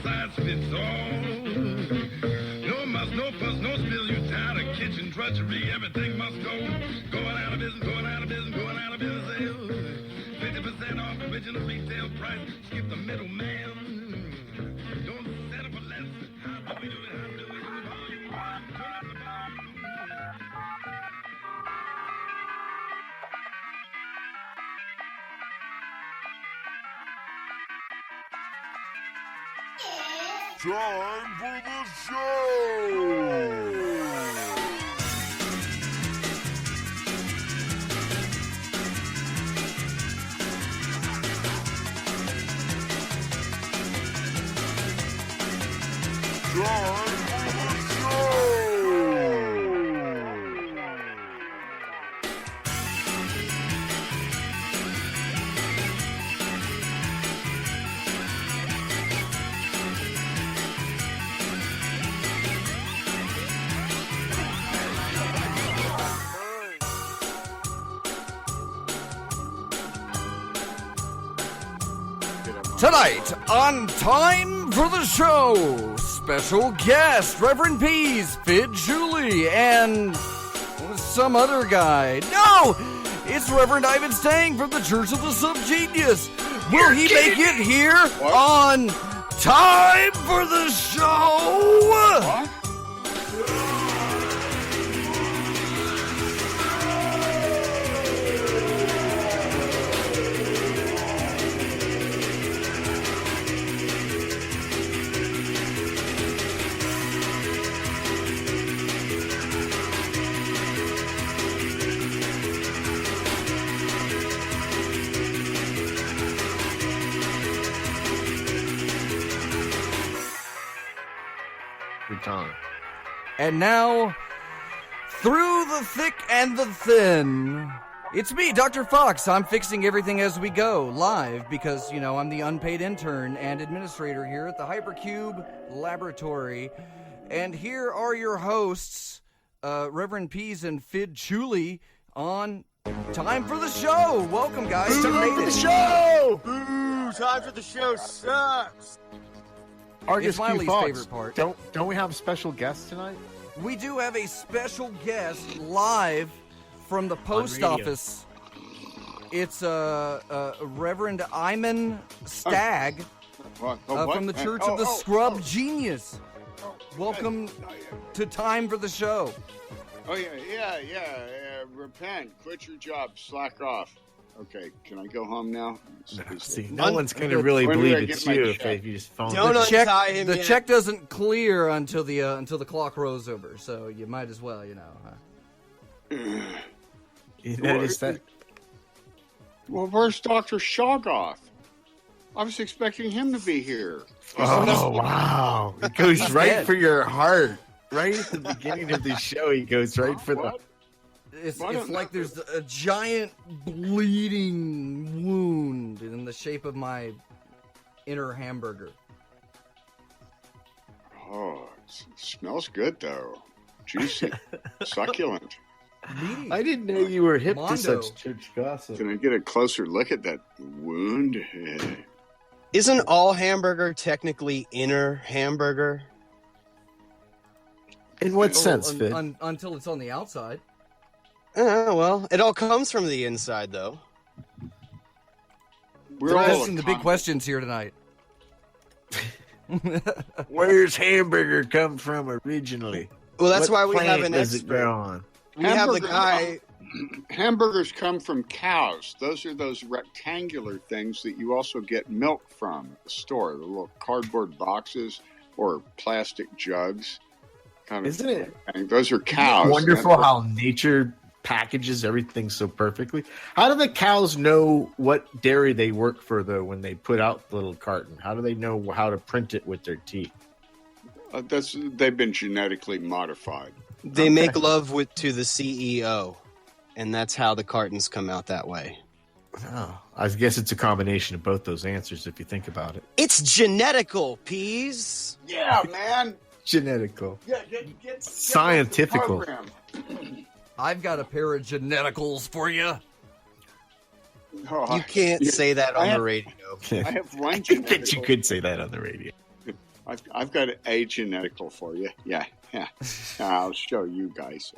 size fits all. No muss, no fuss, no spill. You tired of kitchen drudgery? Everything must go. Going out of business, going out of business, going out of business. 50% off original retail price. Skip the middleman. Don't settle for less. How do we do it? How do we do it? All you want. Turn up the volume. Time for the show! Tonight, on Time for the Show, special guest, Reverend Pease, Fid Julie, and some other guy. No! It's Reverend Ivan Stang from the Church of the SubGenius. Will he make it here on Time for the Show? What? Time. And now, through the thick and the thin, it's me, Dr. Fox. I'm fixing everything as we go, live, because, you know, I'm the unpaid intern and administrator here at the Hypercube Laboratory. And here are your hosts, Reverend Pease and Fid Julie, on Time for the Show. Welcome, guys. Time for the show! Ooh, time for the show sucks! It's my least favorite part. Don't we have a special guest tonight? We do have a special guest live from the post office. It's Reverend Ivan Stang from the Church of the SubGenius. Welcome to Time for the Show. Oh, yeah. Repent. Quit your job. Slack off. Okay, can I go home now? See, no one's going to really believe it's you if you just phone. Don't untie him yet. The check doesn't clear until the clock rolls over, so you might as well, you know. You notice that? Well, where's Dr. Shoggoth? I was expecting him to be here. Oh, wow. It goes right for your heart. Right at the beginning of the show, he goes right for the... It's like there's a giant bleeding wound in the shape of my inner hamburger. Oh, it smells good, though. Juicy. Succulent. I didn't know you were hip to such church gossip. Can I get a closer look at that wound? Isn't all hamburger technically inner hamburger? In what sense, Fid? Until it's on the outside. Well, it all comes from the inside, though. We're asking the big questions here tonight. Where's hamburger come from originally? Well, that's what why we have an expert. Does it grow on? We have the guy. Hamburgers come from cows. Those are those rectangular things that you also get milk from at the store. The little cardboard boxes or plastic jugs. Isn't it? Those are cows. Wonderful how nature packages everything so perfectly. How do the cows know what dairy they work for, though, when they put out the little carton? How do they know how to print it with their teeth? They've been genetically modified. They make love to the CEO, and that's how the cartons come out that way. Oh, I guess it's a combination of both those answers if you think about it. It's genetical, Pease. Yeah, man. Genetical. Yeah, scientifical. I've got a pair of geneticals for you. You can't say that on the radio. I have one I think that you could say that on the radio. I've got a genetical for you. Yeah. I'll show you guys.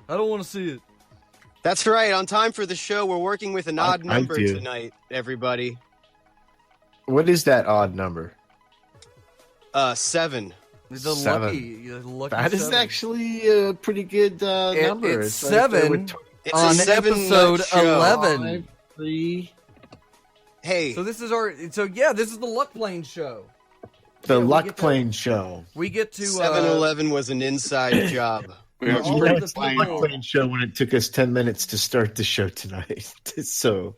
I don't want to see it. That's right. On time for the show. We're working with an odd I number do. tonight, everybody. What is that odd number? 7. The 7. lucky That is 7. actually a pretty good number. It's right there 7 with It's on a 7 episode nut show. 11. 3. Hey, So this is this is the Luck Plane show. The Yeah, we Luck get to- Plane Show. We get to 7-Eleven was an inside job. Yeah, all straight of the slang. people- Luck Plane Show when it took us 10 minutes to start the show tonight. So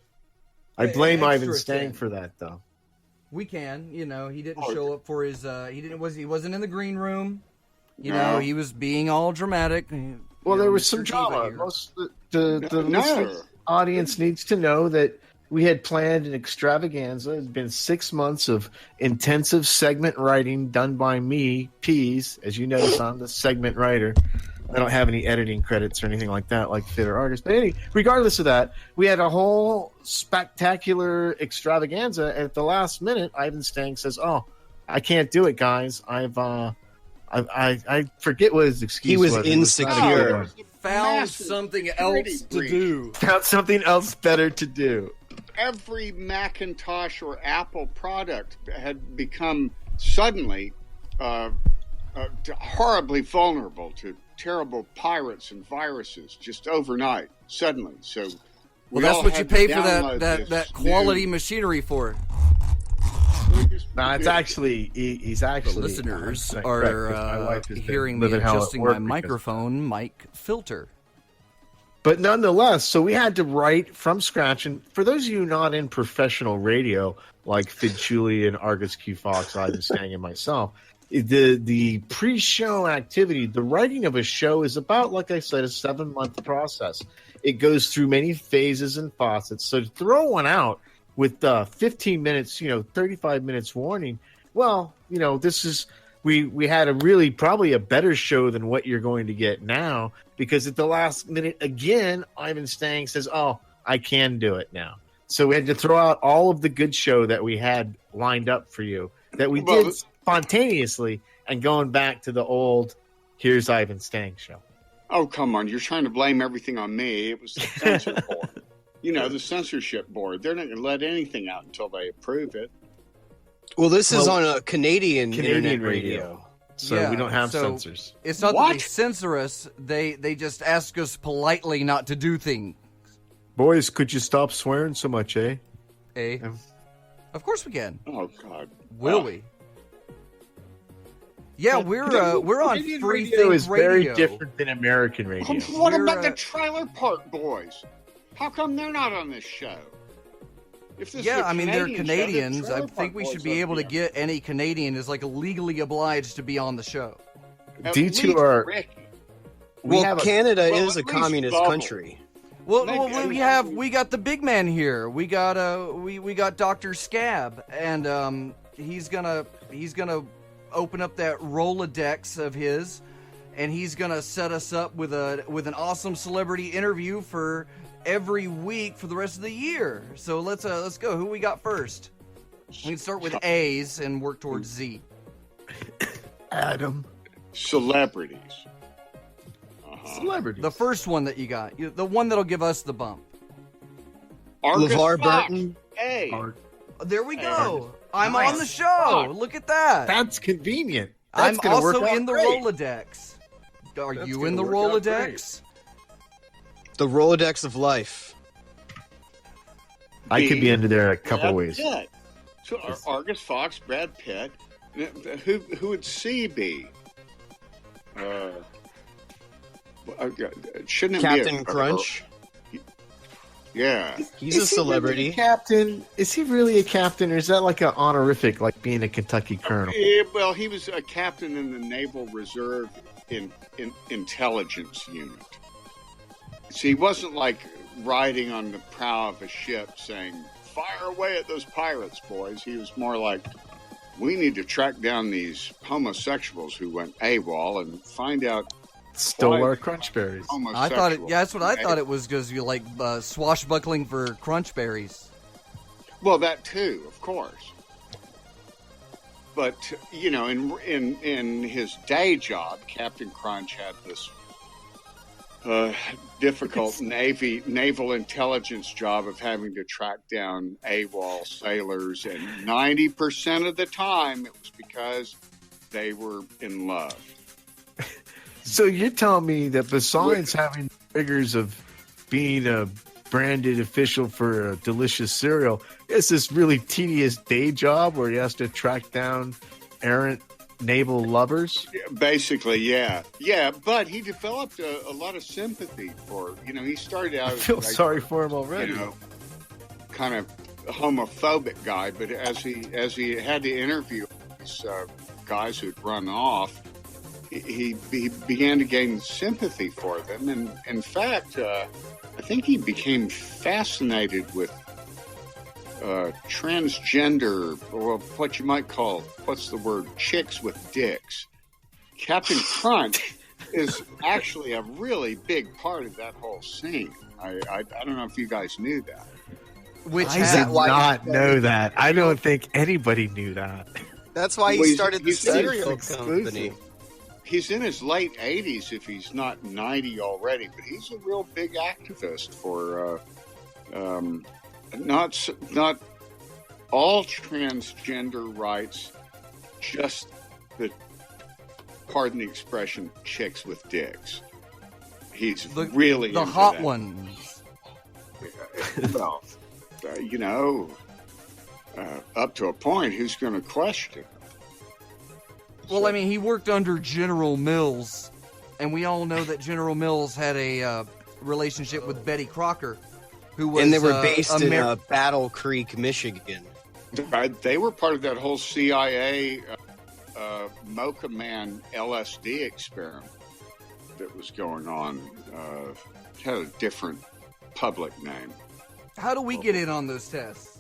I An blame extra Ivan Stang 10. for that, though. We can, he didn't Oh. show up for his. He wasn't in the green room. You No. know, he was being all dramatic. Well, there was some drama. Most of the No. listening audience needs to know that we had planned an extravaganza. It's been 6 months of intensive segment writing done by me, Pease. As you notice, I'm the segment writer. I don't have any editing credits or anything like that, like theater artists. But regardless of that, we had a whole spectacular extravaganza. And at the last minute, Ivan Stang says, "Oh, I can't do it, guys. I forget what his excuse He was was. It not a insecure. good one. Found Massive something security else to breach. do. Found something else better to do. Every Macintosh or Apple product had become suddenly horribly vulnerable to terrible pirates and viruses just overnight, suddenly. So, Well, that's what you pay for download that this quality new- machinery for. No, it's actually he's actually. The listeners I'm are correct, 'cause my wife has been hearing me living hell at adjusting work my because- microphone mic filter. But nonetheless, so we had to write from scratch. And for those of you not in professional radio, like Fid and Argus Q Fox, Ivan Stang, and myself, the pre-show activity, the writing of a show is about, like I said, a 7-month process. It goes through many phases and facets. So to throw one out with 15 minutes, 35 minutes warning, well, this is we had a really probably a better show than what you're going to get now, because at the last minute again, Ivan Stang says, "Oh, I can do it now." So we had to throw out all of the good show that we had lined up for you that we did spontaneously, and going back to the old "Here's Ivan Stang" show. Oh, come on. You're trying to blame everything on me. It was the censor board. The censorship board. They're not going to let anything out until they approve it. Well, this is Well, on a Canadian Canadian internet radio. radio. So Yeah, we don't have so- censors. It's not that What? they censor us; they just ask us politely not to do things. Boys, could you stop swearing so much, eh? Eh? Of course we can. Oh, God. Will Oh. we? Yeah, we're on Canadian Free radio Think is Radio. very different than American radio. What We're, about the Trailer Park Boys? How come they're not on this show? If this is Yeah, a I mean they're Canadian show, the Canadians. I Trailer think Park we Boys should be ought able to on. get any Canadian is like legally obliged to be on the show. At Due least to our, Ricky. we Well, have a, Canada well, is a at least communist Bubble. country. Well, Maybe- we got the big man here. We got we got Dr. Scab, and he's gonna open up that Rolodex of his, and he's gonna set us up with an awesome celebrity interview for every week for the rest of the year. So let's go. Who we got first? We can start with A's and work towards Z. Adam. Celebrities. Celebrity. The first one that you got, the one that'll give us the bump. Argus LeVar Fox. Burton. Hey. There we go. I'm Nice. on the show. Fuck. Look at that. That's convenient. That's I'm gonna also work out in the great. Rolodex. Are That's you gonna in the work out Rolodex? The Rolodex of life. I could be into there a couple Brad ways. Pitt. So Argus Fox, Brad Pitt. Who would C be? Shouldn't it Captain be Crunch. Yeah. He's a Is he really celebrity. a captain? Is he really a captain, or is that like an honorific, like being a Kentucky colonel? Yeah, well, he was a captain in the Naval Reserve in intelligence unit. So he wasn't like riding on the prow of a ship saying, "Fire away at those pirates, boys." He was more like, "We need to track down these homosexuals who went AWOL and find out." Stole Why? our crunch berries. I thought it. Yeah, that's what I Okay. thought it was, because you like swashbuckling for crunch berries. Well, that too, of course. but you know, in his day job, Captain Crunch had this difficult naval intelligence job of having to track down AWOL sailors, and 90% of the time it was because they were in love. So you're telling me that besides having figures of being a branded official for a delicious cereal, it's this really tedious day job where he has to track down errant naval lovers? Basically, yeah. But he developed a lot of sympathy for, you know, he started out I feel as sorry for him already. You know, kind of homophobic guy, but as he had to interview these guys who'd run off, he began to gain sympathy for them, and in fact, I think he became fascinated with transgender, or what you might call, what's the word, chicks with dicks. Captain Crunch is actually a really big part of that whole scene. I don't know if you guys knew that. I did not know that. I don't think anybody knew that. That's why he started the cereal company. He's in his late 80s, if he's not 90 already, but he's a real big activist for not all transgender rights, just the, pardon the expression, chicks with dicks. He's really the into hot that. ones. Well, you know, up to a point, who's going to question? Well, I mean, he worked under General Mills, and we all know that General Mills had a relationship with Betty Crocker, who was, and they were based in Battle Creek, Michigan. They were part of that whole CIA Mocha Man LSD experiment that was going on. It had a different public name. How do we get in on those tests?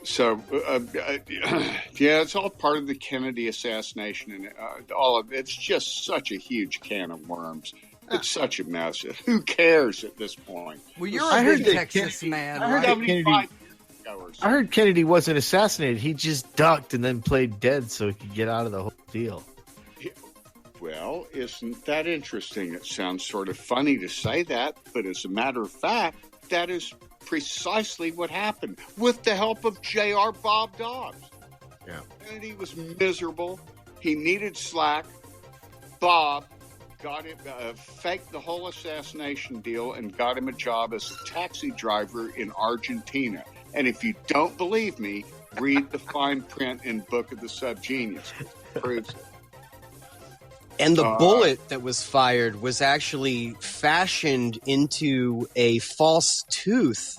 So, yeah, it's all part of the Kennedy assassination, and all of it's just such a huge can of worms. It's such a mess. Who cares at this point? Well, you're a big Texas man, right? I heard Kennedy wasn't assassinated. He just ducked and then played dead so he could get out of the whole deal. Well, isn't that interesting? It sounds sort of funny to say that, but as a matter of fact, that is precisely what happened with the help of J.R. Bob Dobbs. Yeah. Kennedy was miserable. He needed slack. Bob got him, faked the whole assassination deal and got him a job as a taxi driver in Argentina. And if you don't believe me, read the fine print in Book of the SubGenius. It proves it. And the bullet that was fired was actually fashioned into a false tooth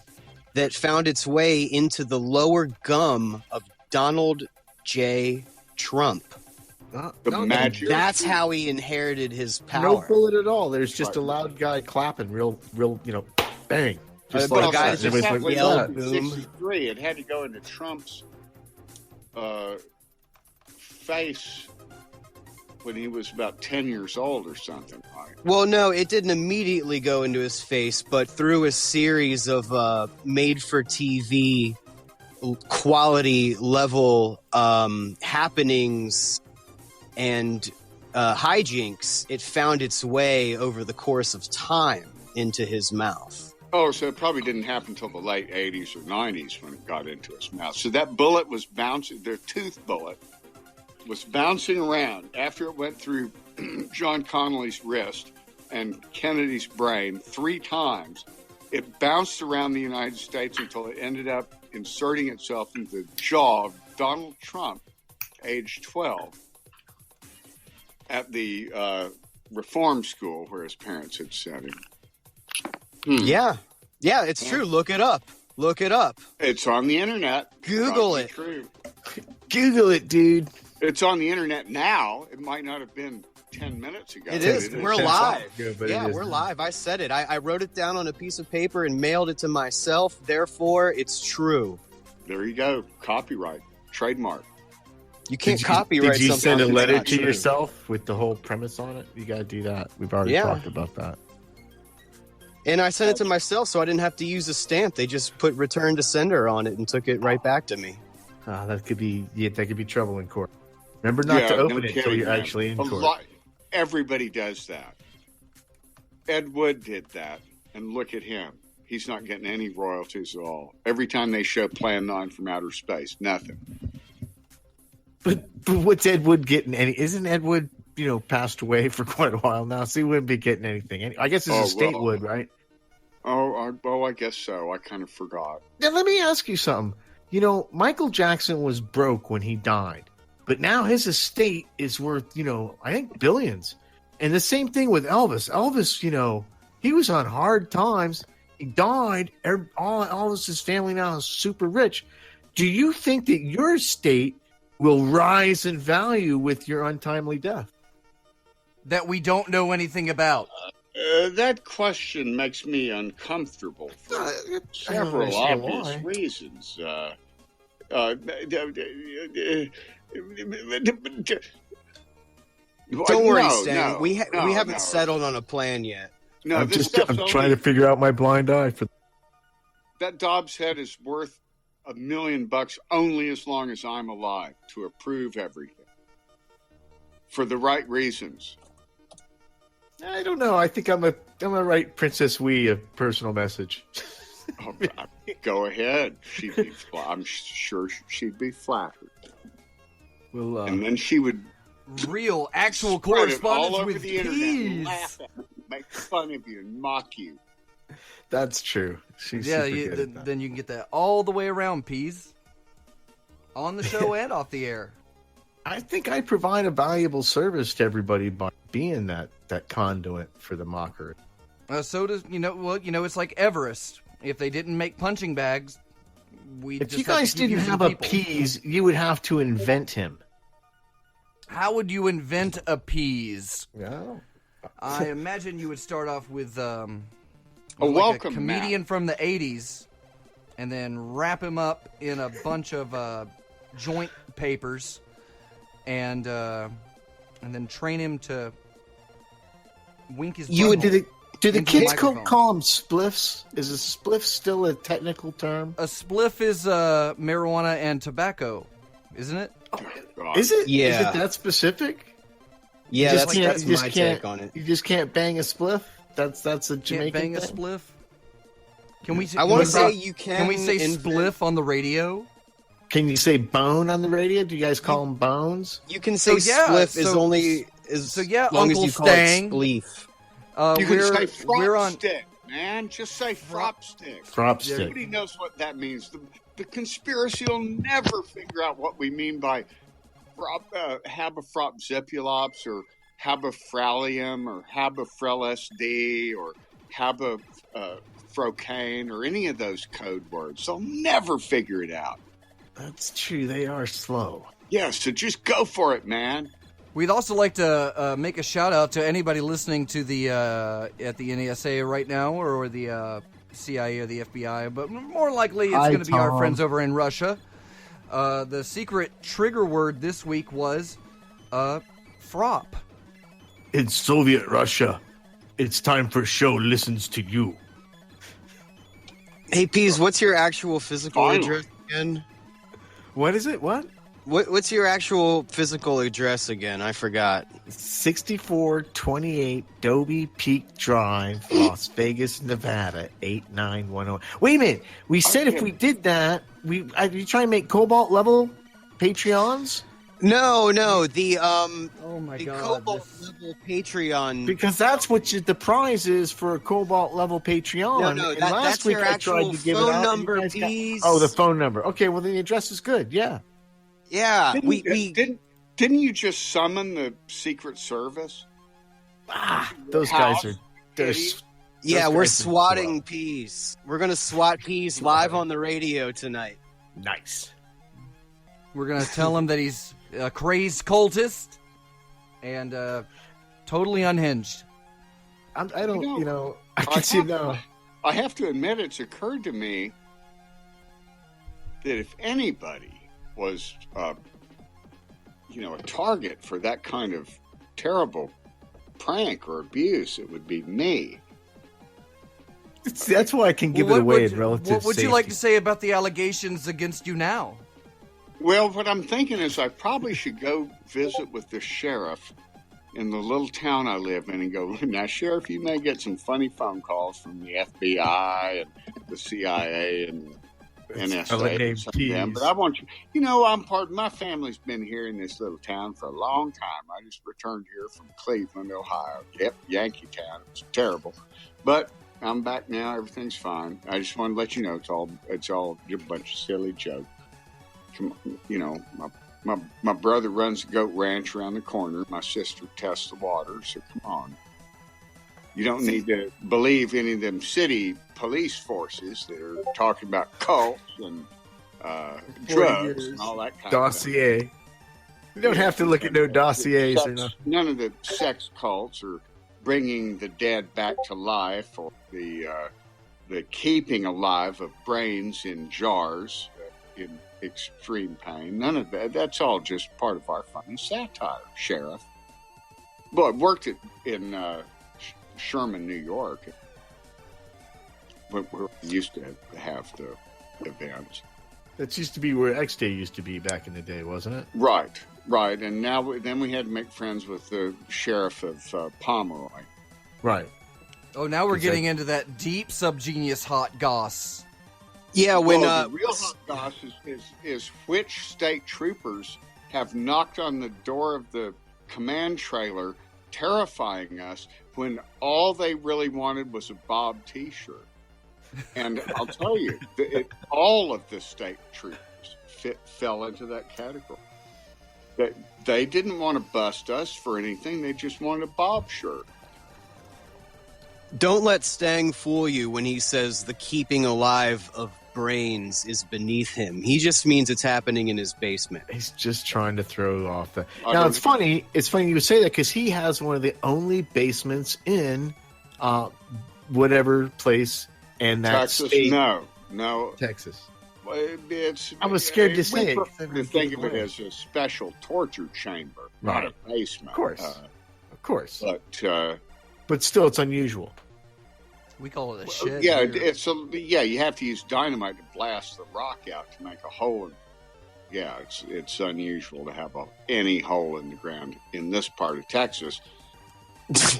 that found its way into the lower gum of Donald J. Trump. Magic. That's how he inherited his power. No bullet at all. There's just a loud guy clapping, real, you know, bang. Just But like guys that. just Everybody's yelled, like that. boom. 63, it had to go into Trump's face when he was about 10 years old or something. Right? Well, no, it didn't immediately go into his face, but through a series of made-for-TV quality level happenings and hijinks, it found its way over the course of time into his mouth. Oh, so it probably didn't happen until the late 80s or 90s when it got into his mouth. So that bullet was bouncing, their tooth bullet was bouncing around after it went through John Connolly's wrist and Kennedy's brain 3 times. It bounced around the United States until it ended up inserting itself into the jaw of Donald Trump, age 12, at the reform school where his parents had sent him. Yeah, it's true. Look it up. It's on the internet. Google it. True. Google it, dude. It's on the internet now. It might not have been 10 minutes ago. It is. We're live. Good, Yeah, we're live. I said it. I wrote it down on a piece of paper and mailed it to myself. Therefore, it's true. There you go. Copyright. Trademark. You can't copyright Did you something send a that's letter not to true. yourself with the whole premise on it? You got to do that. We've already talked about that. And I sent it to myself so I didn't have to use a stamp. They just put return to sender on it and took it right back to me. That could be trouble in court. Remember not to open it until you're actually in court. Everybody does that. Ed Wood did that, and look at him. He's not getting any royalties at all. Every time they show Plan 9 from outer space, nothing. But what's Ed Wood getting? Isn't Ed Wood, passed away for quite a while now? So he wouldn't be getting anything. I guess his estate would, right? I guess so. I kind of forgot. Now, let me ask you something. Michael Jackson was broke when he died, but now his estate is worth, I think billions. And the same thing with Elvis. Elvis, he was on hard times. He died. Elvis's family now is super rich. Do you think that your estate will rise in value with your untimely death? That we don't know anything about. That question makes me uncomfortable for several obvious reasons. Don't worry, Stan. We haven't settled on a plan yet. No, I'm trying to figure out my blind eye for that. Dobbs head is worth $1 million only as long as I'm alive to approve everything for the right reasons. I don't know. I think I'm a write Princess Wee a personal message. Go ahead. I'm sure she'd be flattered. Well, and then she would actual correspondence all over with the peas. internet, laugh at you, make fun of you, and mock you. That's true. She's then you can get that all the way around, peas, on the show and off the air. I think I provide a valuable service to everybody by being that conduit for the mockery. So does it's like Everest. If they didn't make punching bags, if you guys didn't have a peas, you would have to invent him. How would you invent a peas? No. I imagine you would start off with a comedian from the 80s, and then wrap him up in a bunch of joint papers, and then train him to wink his. Do the kids call them spliffs? Is a spliff still a technical term? A spliff is marijuana and tobacco, isn't it? Is it? Yeah. Is it that specific? Yeah, that's my take on it. You just can't bang a spliff? That's a Jamaican Can't bang thing? a spliff? Can we? I want to say you can. Can we say spliff on the radio? Can you say bone on the radio? Do you guys call them bones? You can say spliff as long Uncle as you Stang. call it spleef. You can say frop stick, man. Just say frop stick. Frop stick. Nobody knows what that means. The conspiracy will never figure out what we mean by habafrop zepulops or habafralium or habafrel SD or habafrocaine or any of those code words. They'll never figure it out. That's true. They are slow. Yeah, so just go for it, man. We'd also like to make a shout out to anybody listening to the at the NASA right now, or the CIA or the FBI, but more likely it's going to be our friends over in Russia. The secret trigger word this week was frop. In Soviet Russia, it's time for show listens to you. Hey, Peas, what's your actual physical address again? What is it? What? What's your actual physical address again? I forgot. 6428 Dobie Peak Drive, Las Vegas, Nevada, 89101. Wait a minute. We said if we did that, you try and make Cobalt level Patreons? No, the Oh my the God, Cobalt level Patreon. Because that's what the prize is for a Cobalt level Patreon. No, and that's last week your I tried actual to give it phone out. number, please. The phone number. Okay, well then the address is good. Yeah. Yeah, Didn't you just summon the Secret Service? Those guys are. We're swatting Peas. We're gonna swat Peas live on the radio tonight. Nice. We're going to tell him that he's a crazed cultist and totally unhinged. I can see now. I have to admit, it's occurred to me that if anybody was, a target for that kind of terrible prank or abuse, it would be me. That's why I can give it away in relative What would safety. you like to say about the allegations against you now? Well, what I'm thinking is I probably should go visit with the sheriff in the little town I live in and go, now, Sheriff, you may get some funny phone calls from the FBI and the CIA and NSA and some of them, but I want you, my family's been here in this little town for a long time. I just returned here from Cleveland, Ohio. Yep, Yankee town. It was terrible. But I'm back now. Everything's fine. I just want to let you know it's all a bunch of silly jokes. My brother runs a goat ranch around the corner. My sister tests the water, so come on. You don't need to believe any of them city police forces that are talking about cults and drugs and all that kind of stuff. Dossier. You don't have to look at no dossiers. None of the sex cults or bringing the dead back to life or the keeping alive of brains in jars in extreme pain. None of that. That's all just part of our funny satire, Sheriff. Well, it worked in Sherman, New York, where we used to have the events. That used to be where X Day used to be back in the day, wasn't it? Right. And then we had to make friends with the sheriff of Pomeroy. Right. Oh, now we're getting into that deep SubGenius hot goss. Yeah, when the real hot goss is which state troopers have knocked on the door of the command trailer, terrifying us, when all they really wanted was a Bob T-shirt. And I'll tell you, all of the state troopers fell into that category. They didn't want to bust us for anything. They just wanted a Bob shirt. Don't let Stang fool you when he says the keeping alive of brains is beneath him. He just means it's happening in his basement. He's just trying to throw off the... Now, it's funny you would say that because he has one of the only basements in whatever place in that Texas, state. No. Texas. I was scared to say it. To think of it as a special torture chamber, not a basement. Of course. But still, it's unusual. We call it a shed. Yeah, here. you have to use dynamite to blast the rock out to make a hole. It's unusual to have any hole in the ground in this part of Texas.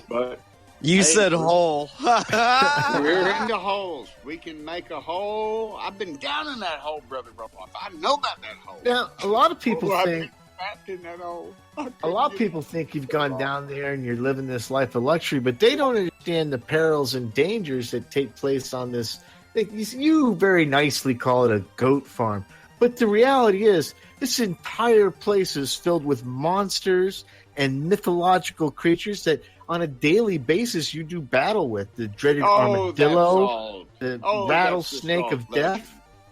But you said hole. We're into holes. We can make a hole. I've been down in that hole, Brother Roloff. I know about that hole. Now, a lot of people think... trapped in that hole. A lot of people think you've gone down there and you're living this life of luxury, but they don't understand the perils and dangers that take place on this. You very nicely call it a goat farm, but the reality is this entire place is filled with monsters and mythological creatures that on a daily basis you do battle with. The dreaded armadillo, the rattlesnake of death.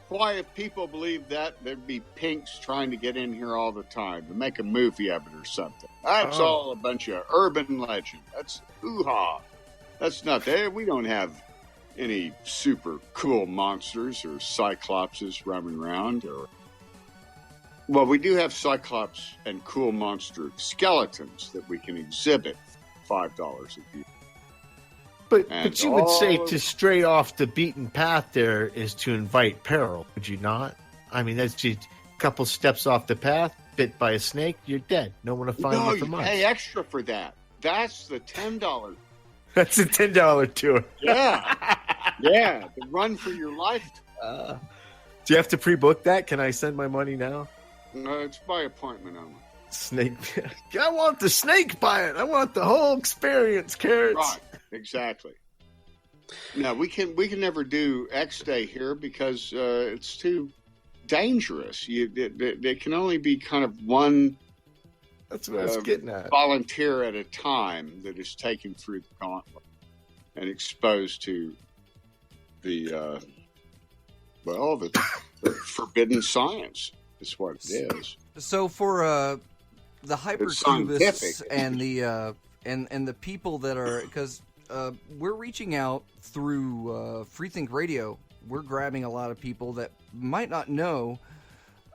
Why, if people believe that, there'd be pinks trying to get in here all the time to make a movie of it or something. That's all a bunch of urban legend. That's hoo-ha. That's not there. We don't have any super cool monsters or cyclopses roaming around. Well, we do have cyclops and cool monster skeletons that we can exhibit $5 a year. But you would say to stray off the beaten path there is to invite peril, would you not? I mean, that's just a couple steps off the path, bit by a snake, you're dead. No one to find you for months. Pay extra for that. That's the $10. That's a $10 tour. Yeah. The run for your life. Do you have to pre-book that? Can I send my money now? No, it's by appointment only. Snake. I want the snake bite. I want the whole experience, Carrots. Right. Exactly. No, we can never do X Day here because it's too dangerous. There can only be kind of one. That's what I was getting at. Volunteer at a time that is taken through the gauntlet and exposed to the forbidden science is what it is. So for the hypercubists and the and the people that are, because we're reaching out through Freethink Radio. We're grabbing a lot of people that might not know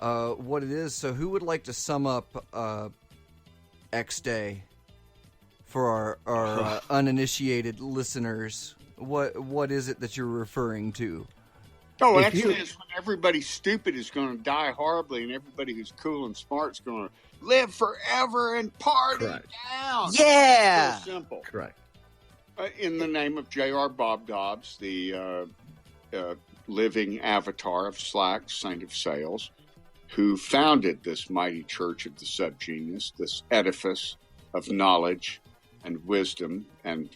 what it is. So who would like to sum up X Day for our uninitiated listeners? What is it that you're referring to? Oh, If actually, you- it's when everybody stupid is going to die horribly, and everybody who's cool and smart is going to live forever and party Correct. down. Yeah. So simple. Correct. In the name of J.R. Bob Dobbs, the living avatar of Slack, Saint of Sales, who founded this mighty church of the SubGenius, this edifice of knowledge and wisdom and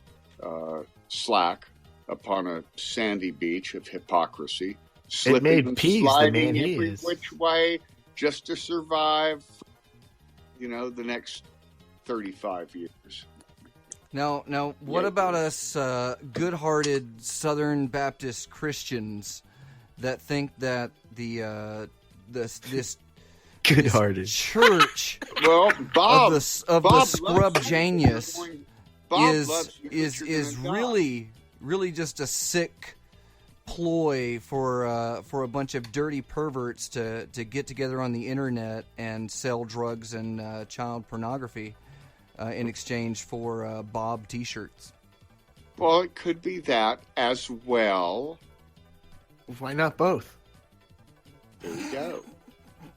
Slack upon a sandy beach of hypocrisy, slipping made and peace, the sliding man he every is. which way just to survive, the next 35 years. Now, what Yeah. about us good-hearted Southern Baptist Christians that think that this Good-hearted. church Well, Bob, of the Bob SubGenius loves you, but is you're gonna die. really just a sick ploy for a bunch of dirty perverts to get together on the internet and sell drugs and child pornography in exchange for Bob T-shirts. Well, it could be that as well. Why not both? There you go.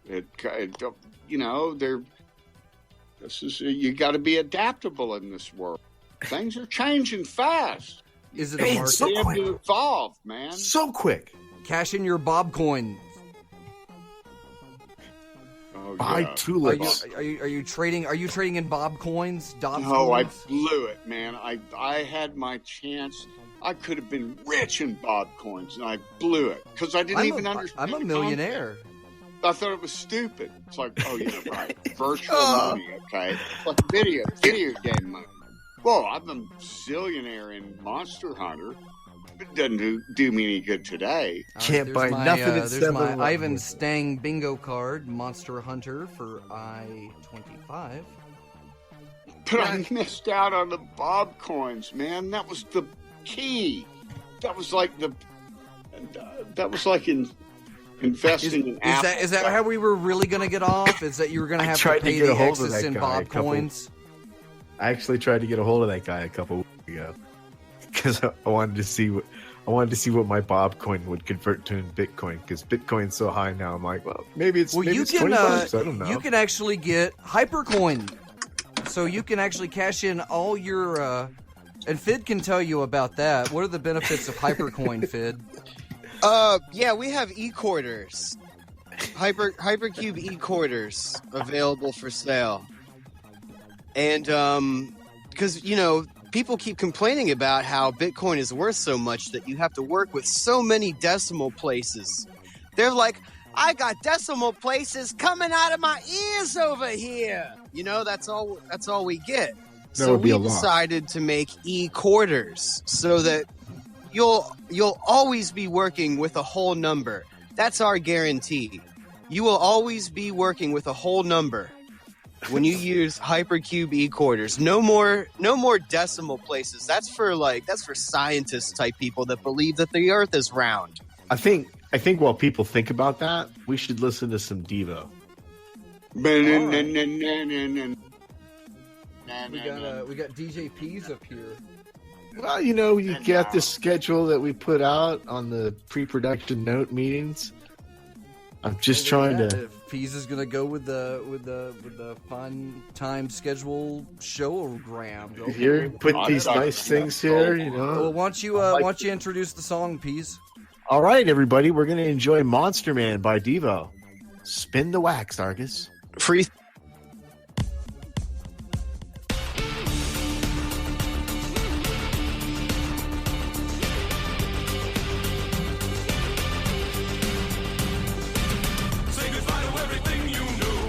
You got to be adaptable in this world. Things are changing fast. Is it a Man, market? so You have quick. to evolve, man. So quick. Cash in your Bob coin. Oh, Buy yeah. tulips. Are you trading? Are you trading in Bob coins? Dobbs No, I coins? blew it, man. I had my chance. I could have been rich in Bob coins, and I blew it because I didn't even understand. I'm a the millionaire. concept. I thought it was stupid. It's like, oh yeah, right, virtual money, okay, it's like video game money. Well, I'm a zillionaire in Monster Hunter. It doesn't do me any good today. Can't There's buy my, nothing at There's my 7-Eleven. Ivan Stang bingo card, Monster Hunter for I-25. But I missed out on the Bob coins, man. That was the key. That was like investing in Apple. Is that how we were really going to get off? Is that you were going to have to tried to pay get the a hold of excess that in guy Bob a couple- coins? I actually tried to get a hold of that guy a couple weeks ago because I wanted to see what my Bob coin would convert to in Bitcoin because Bitcoin's so high now. I'm like, well, maybe it's Well, maybe you it's can $20. I don't know. you can actually get Hypercoin, so you can actually cash in all your. And Fid can tell you about that. What are the benefits of Hypercoin, Fid? Yeah, we have e-quarters. Hypercube e-quarters available for sale. And because people keep complaining about how Bitcoin is worth so much that you have to work with so many decimal places. They're like, I got decimal places coming out of my ears over here. That's all we get. That So would be we a lot. decided to make e-quarters so that you'll always be working with a whole number. That's our guarantee. You will always be working with a whole number when you use Hypercube e-quarters. No more decimal places. That's for scientist type people that believe that the earth is round. I think while people think about that, we should listen to some Devo. We got DJ P's up here. Well, you got the schedule that we put out on the pre-production note meetings. I'm just trying to. If Pease is gonna go with the fun time schedule showgram. Go Here, put I these thought- nice things here. Well, why don't you introduce the song, Pease? All right, everybody, we're going to enjoy Monster Man by Devo. Spin the wax, Argus. Free. Say goodbye to everything you knew.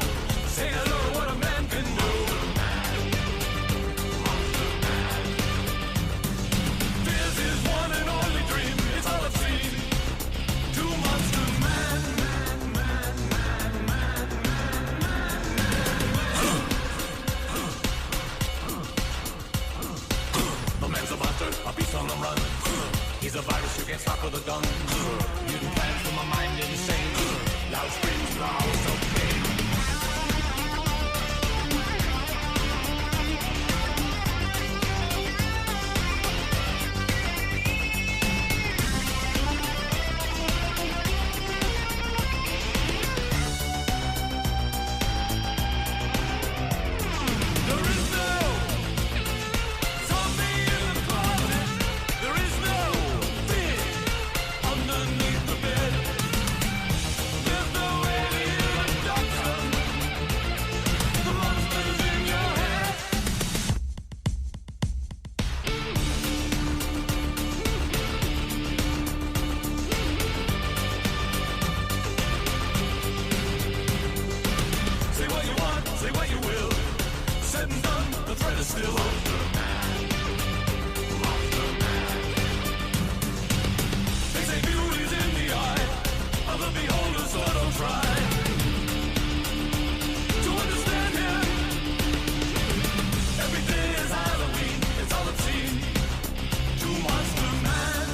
Say hello to what a man can do. This is one and only dream. It's all I've seen. Two monster man. Fred is still Ulster Man. Ulster Man. They say beauty's in the eye of the beholder, so don't try to understand him. Every day is Halloween, it's all obscene to Monster Man.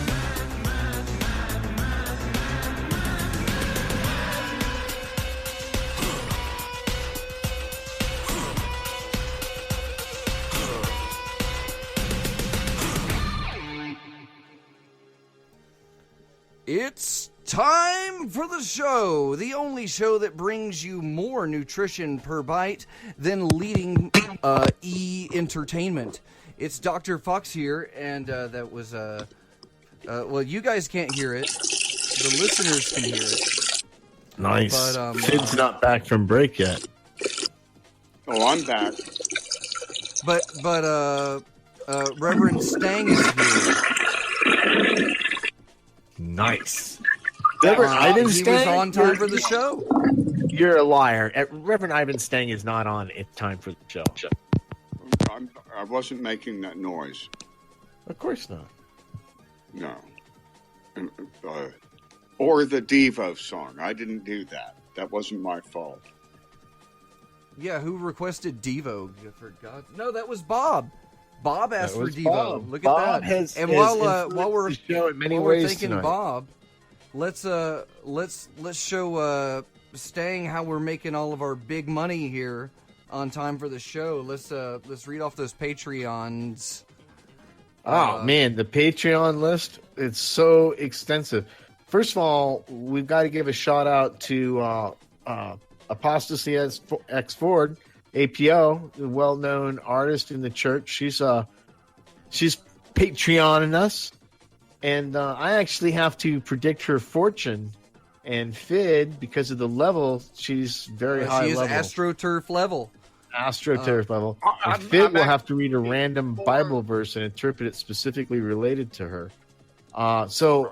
It's time for the show, the only show that brings you more nutrition per bite than leading entertainment. It's Dr. Fox here, and that was, well, you guys can't hear it. The listeners can hear it. Nice. But, Sid's not back from break yet. Oh, I'm back. But Reverend Stang is here. Nice. Reverend Ivan He Stang? was on time for the show. You're a liar. Reverend Ivan Stang is not on It's Time for the Show. I wasn't making that noise. Of course not. No. Or the Devo song. I didn't do that. That wasn't my fault. Yeah, who requested Devo? For God, no, that was Bob. Bob asked for Devo. Bob. Look at Bob that. has While we're the show in many while we're ways thinking tonight. Bob, let's show Stang how we're making all of our big money here on time for the show. Let's read off those Patreons. Oh man, the Patreon list, it's so extensive. First of all, we've got to give a shout out to Apostasy X Ford, APO, the well-known artist in the church. She's Patreoning us, and I actually have to predict her fortune. And Fid, because of the level, she's very high She is level. AstroTurf level. AstroTurf level. I'm- And Fid I'm will have to actually read a random for- Bible verse and interpret it specifically related to her. So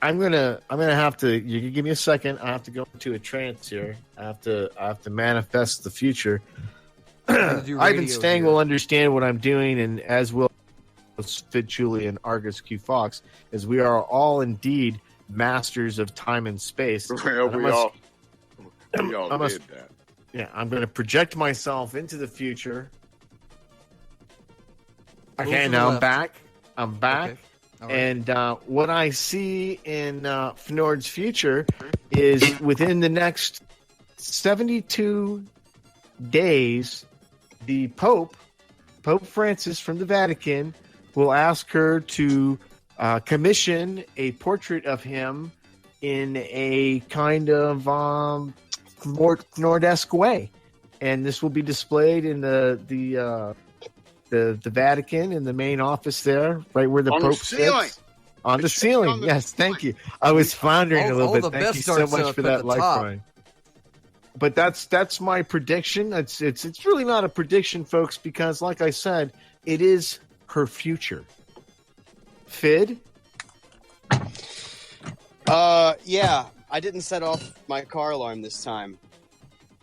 I'm gonna have to. You can give me a second. I have to go into a trance here. I have to manifest the future. Gonna do Ivan radio Stang here. will understand what I'm doing, and as will Fit Julie and Argus Q Fox, as we are all indeed masters of time and space. Well, And I we must- all I must- did that. Yeah, I'm going to project myself into the future. Move Okay, to the now I'm left. back. I'm back. Okay. All right. And what I see in Fnord's future is within the next 72 days, the Pope Francis from the Vatican, will ask her to commission a portrait of him in a kind of Nordesque way. And this will be displayed in the Vatican, in the main office there, right where the On the Pope ceiling. sits. On the It should be ceiling. on the Yes, thank you. I was floundering a little all bit. the Thank best you so starts much up for at that the life, top. Brian. But that's my prediction. It's really not a prediction, folks, because like I said, it is her future. Fid? Yeah, I didn't set off my car alarm this time.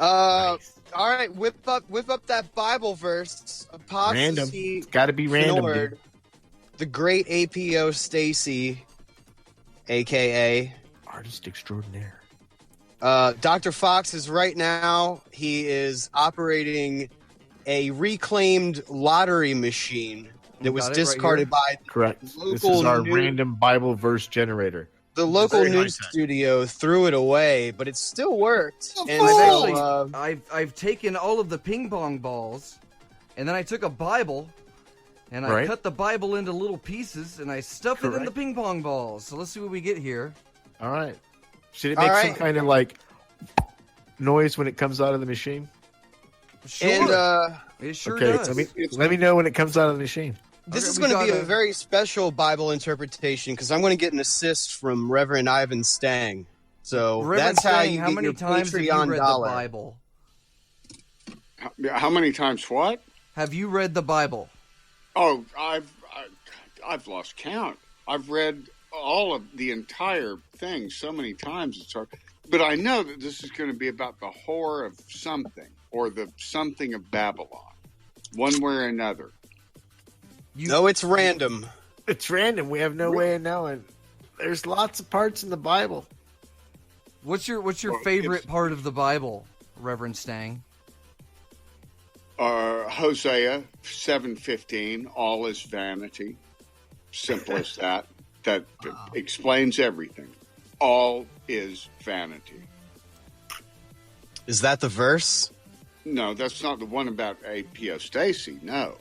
Nice. All right, whip up that Bible verse. Random. Apostasy, It's got to be random. Nord, Dude. the great APO Stacy, aka Artist extraordinaire. Dr. Fox is right now. He is operating a reclaimed lottery machine that was Got it right discarded by Correct. This Local is our new- random Bible verse generator. the local Very news high-tech. studio. Threw it away, but it still worked. And I've so, actually I've taken all of the ping pong balls, and then I took a Bible, and I Right. cut the Bible into little pieces, and I stuffed it in the Correct. ping pong balls. So let's see what we get here. All right. Should it All make some right. kind of like noise when it comes out of the machine? Sure, and it sure Okay, does. let me know when it comes out of the machine. this Okay, is we going to be got a very special Bible interpretation because I'm going to get an assist from Reverend Ivan Stang. So Reverend that's how Stang, you how get many your times have you Patreon read dollar. the Bible? How many times what? Have you read the Bible? Oh, I've lost count. I've read all of the entire thing so many times it's hard. But I know that this is going to be about the whore of something or the something of Babylon. one way or another. No, it's random. It's random. We have no way of knowing. There's lots of parts in the Bible. What's your Well, favorite it's- part of the Bible, Reverend Stang? Hosea 7:15, all is vanity. Simple as that. That explains everything. All is vanity. Is that the verse? No, that's not the one about apostasy. No,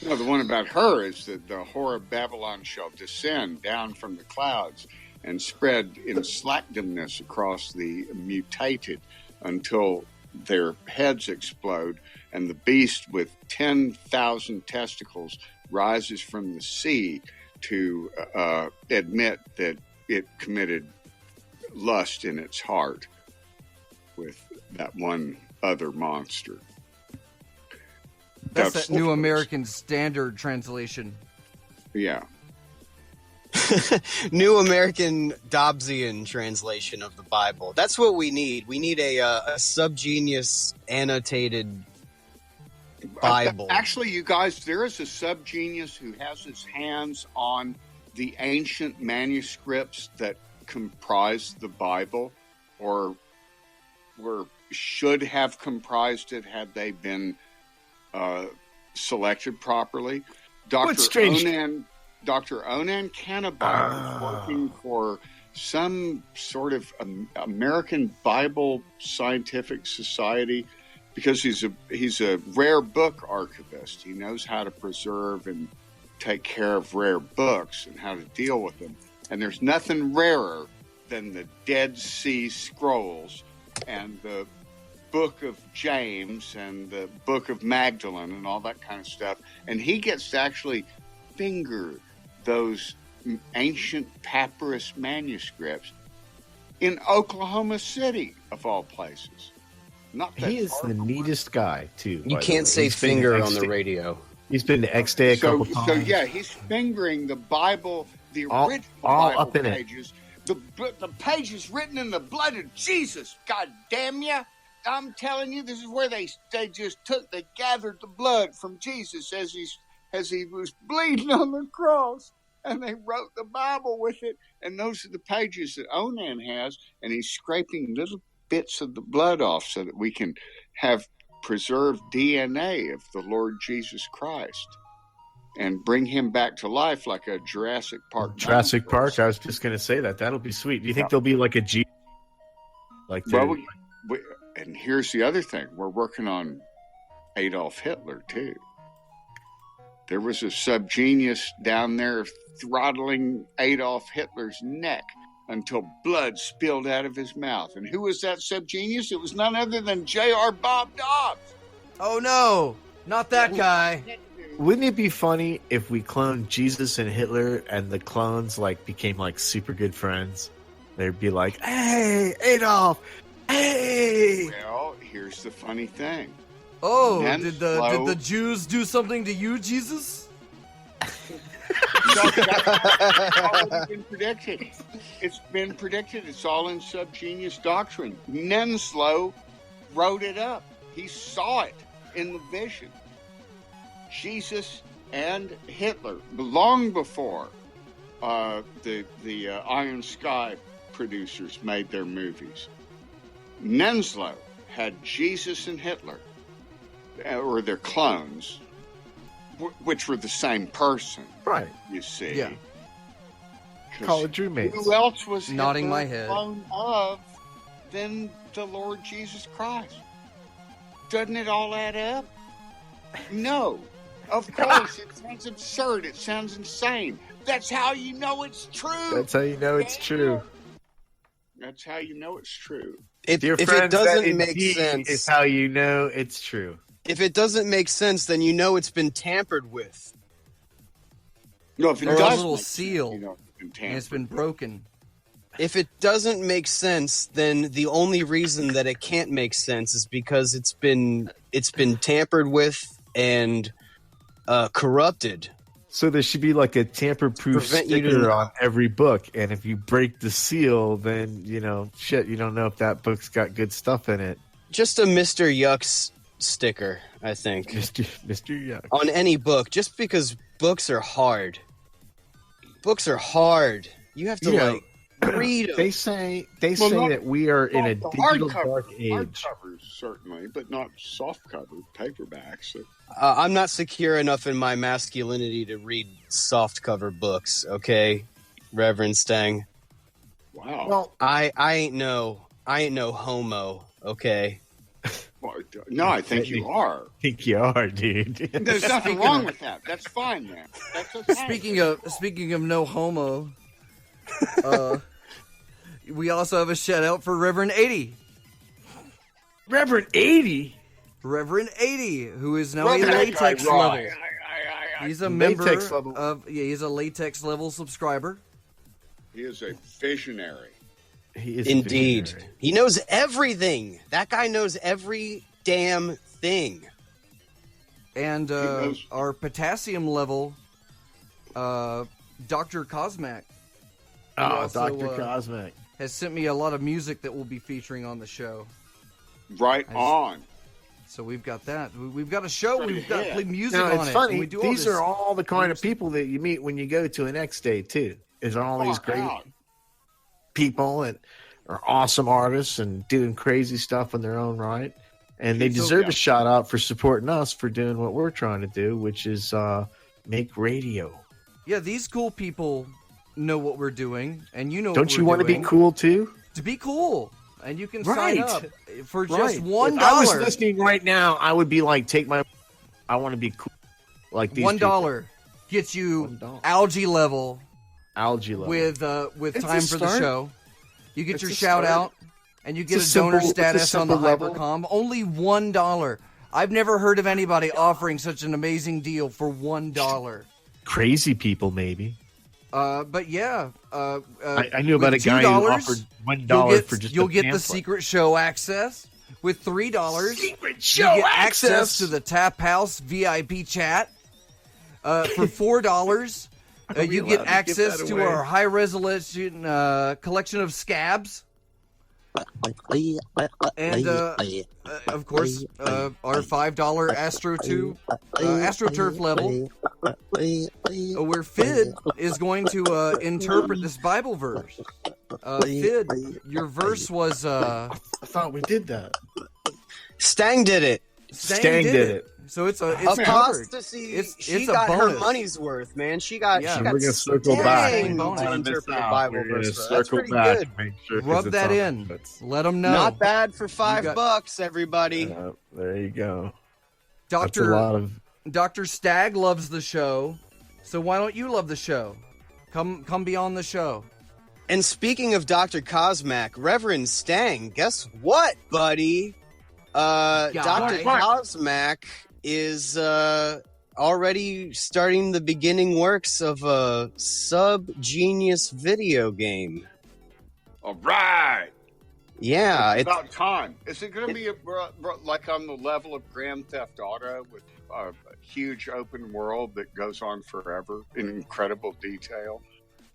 the one about her is that the whore of Babylon shall descend down from the clouds and spread in slackdomness across the mutated until their heads explode, and the beast with 10,000 testicles rises from the sea to admit that it committed lust in its heart with that one other monster. That's that New the- American Standard translation. Yeah. New American Dobbsian translation of the Bible. That's what we need. We need a SubGenius annotated Bible. Actually, you guys, there is a SubGenius who has his hands on the ancient manuscripts that comprise the Bible, or should have comprised it had they been selected properly. What's strange? Dr. Onan Kanabite is working for some sort of American Bible Scientific Society because he's a rare book archivist. He knows how to preserve and take care of rare books and how to deal with them. And there's nothing rarer than the Dead Sea Scrolls and the Book of James and the Book of Magdalene and all that kind of stuff. And he gets to actually finger those ancient papyrus manuscripts in Oklahoma City, of all places. Not that He is far the from neatest guy, too. You by the can't way. say He's been finger to on the X-Day. radio. He's been to X-Day a couple So times. yeah, he's fingering the Bible, the All original up Bible in it. pages, the pages written in the blood of Jesus. God damn you! I'm telling you, this is where they gathered the blood from Jesus as he was bleeding on the cross, and they wrote the Bible with it. And those are the pages that Onan has, and he's scraping little bits of the blood off so that we can have preserved DNA of the Lord Jesus Christ and bring him back to life like a Jurassic Park. Jurassic dinosaur. Park. I was just going to say that. That'll be sweet. Do you think there'll be like a G? Like, Well, and here's the other thing. We're working on Adolf Hitler, too. There was a SubGenius down there throttling Adolf Hitler's neck until blood spilled out of his mouth. And who was that SubGenius? It was none other than J.R. Bob Dobbs. Oh no, not that guy. wouldn't it be funny if we cloned Jesus and Hitler and the clones like became like super good friends? They'd be like, "Hey, Adolf, hey." Well, here's the funny thing. Oh, And did slow. the Jews do something to you, Jesus? That's already been predicted. It's been predicted. It's all in SubGenius doctrine. Nenslow wrote it up. He saw it in the vision. Jesus and Hitler, long before the Iron Sky producers made their movies. Nenslow had Jesus and Hitler, or their clones, which were the same person. Right. You see. Yeah. 'Cause College roommates. who else was Nodding Hitler my head. clone of than the Lord Jesus Christ? Doesn't it all add up? No. Of course, it sounds absurd. It sounds insane. That's how you know it's true. That's how you know it's true. That's how you know it's true. If Dear it friends, doesn't that make indeed sense, is how you know it's true. if it doesn't make sense, then you know it's been tampered with. No, if it There's a does little make sense, seal, you know it's been and it's been tampered. broken. If it doesn't make sense, then the only reason that it can't make sense is because it's been tampered with and corrupted. So there should be like a tamper-proof Prevent you sticker to- on every book, and if you break the seal, then you know, shit, you don't know if that book's got good stuff in it. Just a Mr. Yuck's sticker, I think, Mr. Yuck. on any book, just because books are hard. Books are hard. You have to, Yeah. like, read them. They say not- that we are in a The digital hardcover- dark age. Hardcovers, certainly, but not softcover paperbacks. I'm not secure enough in my masculinity to read softcover books, okay, Reverend Stang? Wow. Well, I ain't no homo, okay? Well, no, I think you are. I think you are, dude. There's nothing wrong with that. That's fine, man. That's okay. Speaking of no homo, we also have a shout out for Reverend 80. Reverend 80? Reverend 80, who is now Reverend a 80, latex right. level. He's a member Latex level. he's a latex level subscriber. He is a visionary. He is Indeed. visionary. He knows everything. That guy knows every damn thing. And knows. our potassium level, Dr. Cosmac, Oh, also, Dr. Cosmic. has sent me a lot of music that we'll be featuring on the show. Right on. So we've got that. We've got a show. Pretty We've got to hit. play music Now, on it's it. funny. And we do These all are this. all the kind of people that you meet when you go to an X Day, too. Is all these Fuck great out. people that are awesome artists and doing crazy stuff in their own right. And they So, deserve yeah. a shout out for supporting us for doing what we're trying to do, which is make radio. Yeah, these cool people know what we're doing, and you know. Don't what you we're want to be doing. cool, too? To be cool, and you can Right. sign up for just Right. $1. If I was listening right now, I would be like, I want to be cool. Like these $1 gets you $1. algae level people. Algae level. with It's time a for the start. show. You get It's your a shout start. out, and you get It's a a donor simple- it's a status on the simple level. Hypercom. Only $1. I've never heard of anybody offering such an amazing deal for $1. Crazy people, maybe. But yeah, I knew about a with guy who $2, offered $1 for just you'll a get the pamphlet. secret show access. With $3, Secret you show get access to the Tap House VIP chat. For $4, Are we you allowed get to give access that to away? our high resolution collection of scabs. And of course, our $5 AstroTurf level, where Fid is going to interpret this Bible verse. Fid, your verse was I thought we did that. Stang did it. Stang did it. So it's covered. Apostasy. a She got her bonus. money's worth, man. She got. Yeah. She And got we're gonna circle Stang back. Dang to bonus. interpret the Bible We're gonna verse. That's circle pretty back good. and make sure, 'cause Rub it's that on. in. That's- Let them know. Not bad for got- $5, everybody. there you go. That's a Doctor lot of. Dr. Stag loves the show, so why don't you love the show? Come be on the show. And speaking of Dr. Cosmac, Reverend Stang, guess what, buddy? Dr. what? Cosmac is already starting the beginning works of a SubGenius video game. All right. Yeah, It's it's about time. Is it going to be like on the level of Grand Theft Auto with a huge open world that goes on forever in incredible detail?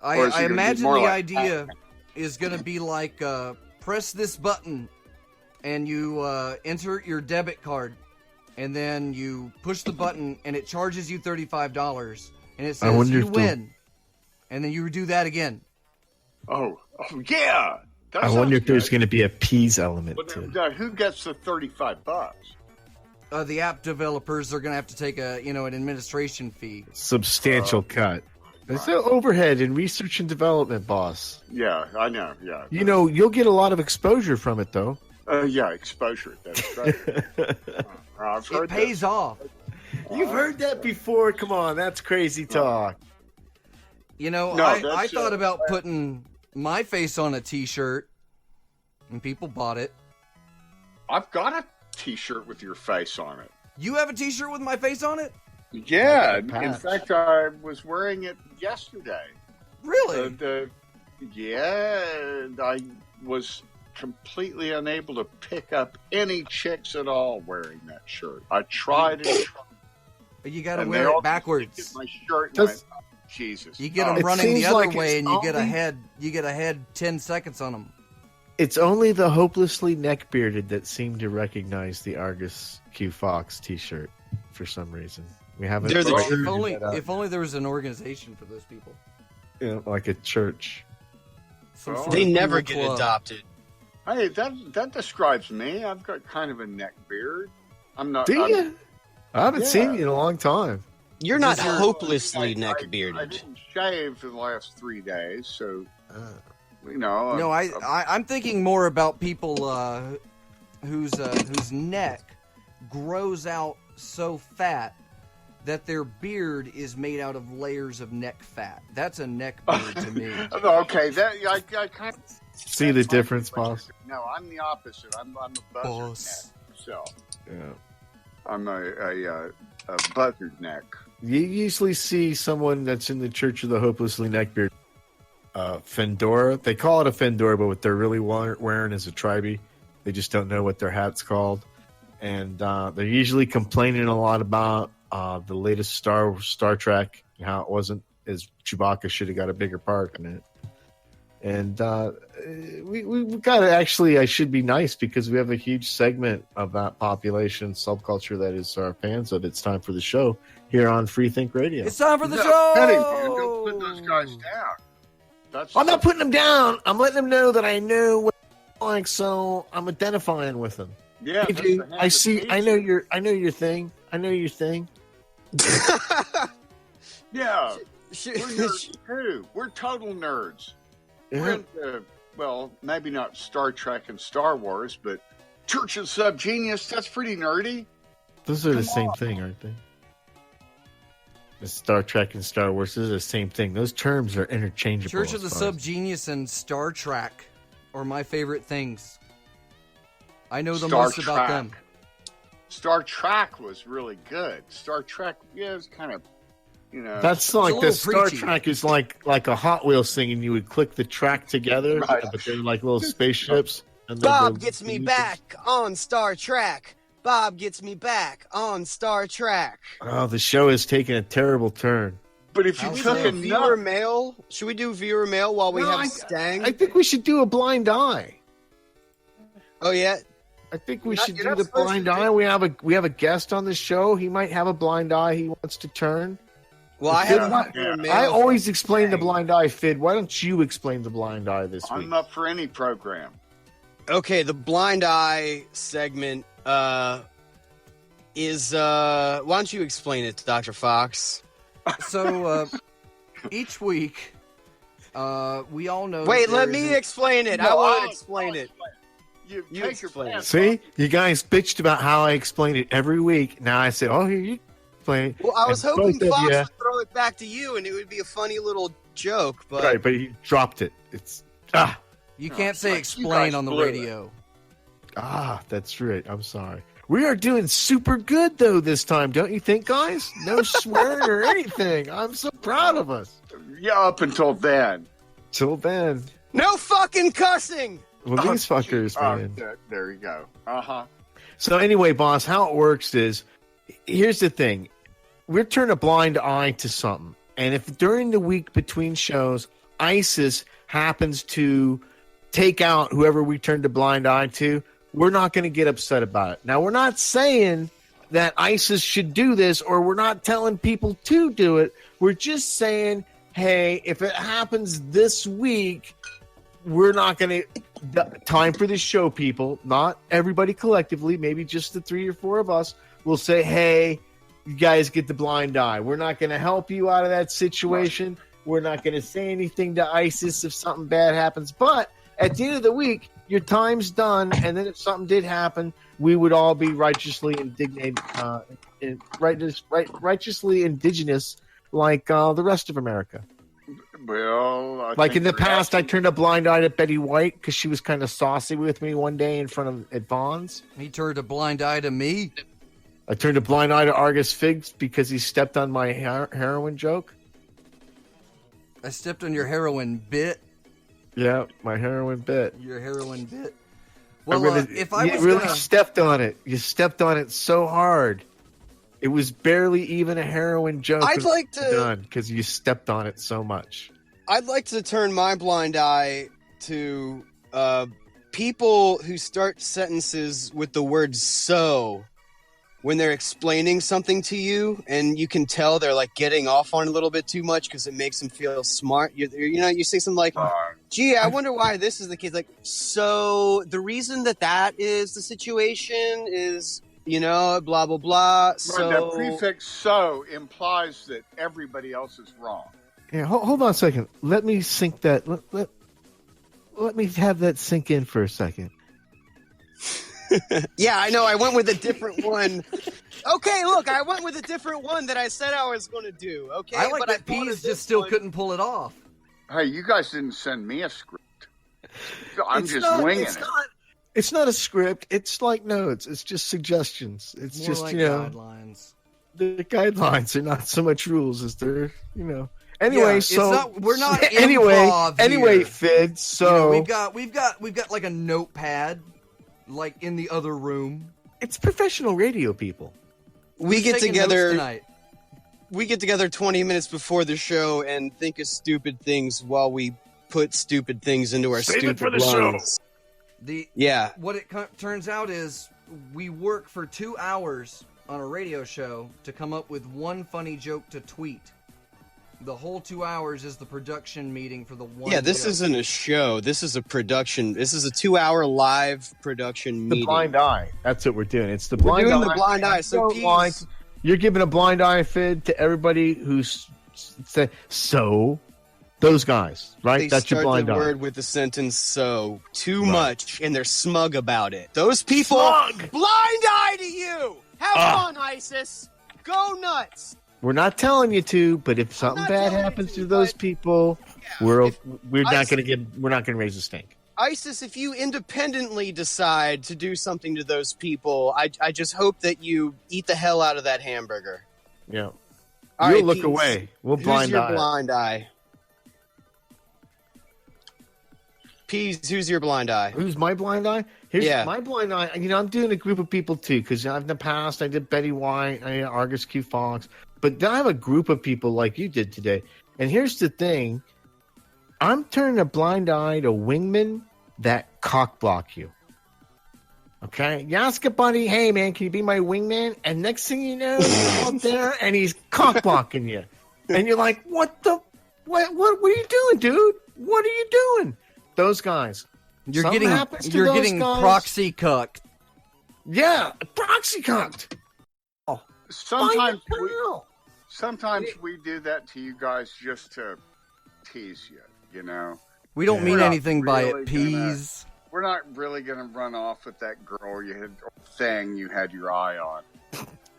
Or is it I gonna be imagine more the like idea is going to be like press this button and you enter your debit card, and then you push the button and it charges you $35, and it says wonder you if they'll- win, and then you do that again. Oh yeah. That I wonder sounds if there's good. going to be a peas element But to it. now, who gets the $35? The app developers are going to have to take an administration fee. Substantial cut. It's the overhead in research and development, boss. Yeah, I know. Yeah. You know, you'll get a lot of exposure from it, though. Yeah, exposure. That's right. I've heard It pays off. You've heard that before. Come on, that's crazy talk. No, that's, I thought about putting my face on a T-shirt, and people bought it. I've got a T-shirt with your face on it. You have a T-shirt with my face on it? Yeah, Like a in patch. fact, I was wearing it yesterday. Really? And I was completely unable to pick up any chicks at all wearing that shirt. I tried and tried. You got to and they wear all it backwards. looked at my shirt and Does- went, "Oh, Jesus. You get Oh, them It running the seems other like way, it's and you get only- ahead. You get ahead 10 seconds on them. It's only the hopelessly neck-bearded that seem to recognize the Argus Q Fox T-shirt for some reason. We haven't. They're the figured true- that out. If only there was an organization for those people. You know, like a church. Some Oh. sort They of never cool get club. adopted. Hey, that describes me. I've got kind of a neck beard. I'm not. Do I'm- you? I haven't Yeah. seen you in a long time. You're not Does your- hopelessly I neck-bearded. didn't shave for the last 3 days, so you know. No, I'm thinking more about people whose neck grows out so fat that their beard is made out of layers of neck fat. That's a neck beard to me. Okay, that I kind of See the difference, boss? No, I'm the opposite. I'm a buzzard Boss. neck. So Yeah. I'm a buzzard neck. You usually see someone that's in the Church of the Hopelessly Neckbeard fedora. They call it a fedora, but what they're really wearing is a tribe. They just don't know what their hat's called. And they're usually complaining a lot about the latest Star Trek, and how it wasn't as Chewbacca should have got a bigger part in it. And we've got to actually, I should be nice because we have a huge segment of that population subculture that is our fans of It's Time for the Show here on Free Think Radio. It's time for the No, show. Penny, man, don't put those guys down. That's I'm not putting them down. I'm letting them know that I know what they're like, so I'm identifying with them. Yeah, Hey, that's dude, the hand I of see. peace. I know your thing. I know your thing. Yeah, we're nerds too. We're total nerds. We're into, well, maybe not Star Trek and Star Wars, but Church of SubGenius. That's pretty nerdy. Those are the Come same on. thing, aren't they? The Star Trek and Star Wars is the same thing. Those terms are interchangeable. Church of the as far as- SubGenius and Star Trek are my favorite things. I know the Star most about them. Trek. Star Trek was really good. Star Trek, yeah, it was kind of, you know. That's like a the little Star preachy. Trek is like a Hot Wheels thing, and you would click the track together, Right. but they're like little spaceships. And they're Bob the- gets me back on Star Trek. Bob gets me back on Star Trek. Oh, the show has taken a terrible turn. But if you How's took that? enough, Viewer mail? Should we do viewer mail while we No, have Stang? I think we should do a blind eye. Oh yeah. I think we Not- should you're do not the supposed blind to do- eye. We have a guest on the show. He might have a blind eye he wants to turn. Well, I Fid, have why- viewer mail. I always explain the Stang. blind eye, Fid. Why don't you explain the blind eye this week? I'm up for any program. Okay, the blind eye segment is why don't you explain it to Dr. Fox? So each week, we all know. Wait, that let there me is a- explain it. No, I want I'll to explain it. You You take your explain it. pants See, off. you guys bitched about how I explain it every week. Now I say, "Oh, here you explain it." Well, I was And hoping both of Fox ya- would throw it back to you, and it would be a funny little joke. But Right, but you dropped it. It's You No, can't say you explain guys on the blew it. radio. that's right. I'm sorry. We are doing super good though this time, don't you think, guys? No swearing or anything. I'm so proud of us. Yeah, up until then. Till then, no fucking cussing. well, these fuckers, man. There you go. Uh-huh. So anyway, boss, how it works is, here's the thing. We're turning a blind eye to something. And if during the week between shows, ISIS happens to take out whoever we turned a blind eye to, we're not going to get upset about it. Now, we're not saying that ISIS should do this, or we're not telling people to do it. We're just saying, hey, if it happens this week, we're not going to... Time for the show, people. Not everybody collectively, maybe just the 3 or 4 of us will say, hey, you guys get the blind eye. We're not going to help you out of that situation. We're not going to say anything to ISIS if something bad happens. But at the end of the week, your time's done. And then if something did happen, we would all be righteously indignant, righteously indigenous like the rest of America. Well, Like in the past, I turned a blind eye to Betty White because she was kind of saucy with me one day in front of at Vaughn's. He turned a blind eye to me. I turned a blind eye to Argus Figs because he stepped on my heroin joke. I stepped on your heroin bit. Yeah, my heroin bit. Your heroin bit. I'm Well, gonna- if I you was really gonna, stepped on it. You stepped on it so hard. It was barely even a heroin joke. I'd like to- done because you stepped on it so much. I'd like to turn my blind eye to people who start sentences with the word "so" when they're explaining something to you, and you can tell they're like getting off on it a little bit too much because it makes them feel smart. You say something like, "Gee, I wonder why this is the case." Like, so the reason that is the situation is, blah blah blah. So the prefix "so" implies that everybody else is wrong. Yeah, hold on a second. Let me sink that. Let me have that sink in for a second. Yeah, I know. I went with a different one. Okay, look, I went with a different one that I said I was going to do. Okay, I like but that I thought Pease of just this still one. couldn't pull it off. Hey, you guys didn't send me a script. I'm It's just not- winging it's it. not- It's not a script. It's like notes. It's just suggestions. It's More just, like guidelines. the guidelines are not so much rules as they're, Anyway, Yeah, so we're not anyway, improv anyway, here. Fid. So we've got like a notepad, like in the other room. it's professional radio, people. We get Taking notes together. tonight. We get together 20 minutes before the show and think of stupid things while we put stupid things into our Save it stupid for the show. lungs. Yeah. What it turns out is we work for 2 hours on a radio show to come up with one funny joke to tweet. The whole 2 hours is the production meeting for the one. Yeah, this joke. isn't a show. This is a production. This is a 2-hour live production The meeting. blind eye. That's what we're doing. It's the We're blind doing eye. the blind eye. So Don't like- You're giving a blind eye, Fid, to everybody who's say so. Those guys, right? They That's your start blind the eye. word with the sentence "so" too Right. much, and they're smug about it. Those people, Smug! blind eye to you. Have fun, ISIS. Go nuts. We're not telling you to, but if something not bad telling you happens to, to those but- people, Yeah, we're if not ISIS going to raise a stink. ISIS, if you independently decide to do something to those people, I just hope that you eat the hell out of that hamburger. Yeah. All You'll right, look Pete, away. We'll Who's blind your eye. blind eye? Peas, who's your blind eye? Who's my blind eye? Here's Yeah. my blind eye. I'm doing a group of people too, because in the past I did Betty White, I did Argus Q Fox, but then I have a group of people like you did today. And here's the thing: I'm turning a blind eye to wingmen that cock block you. Okay, you ask a buddy, "Hey man, can you be my wingman?" And next thing you know, you're out there and he's cock blocking you, and you're like, what are you doing, dude? What are you doing? Those guys. You're Something happens to you're those getting guys. proxy cucked. Yeah, proxy cucked. Sometimes Find we, the hell. sometimes we do that to you guys just to tease you. You know, We don't Yeah. mean We're not anything by really it, Peas. we're not really gonna run off with that girl you had or thing you had your eye on.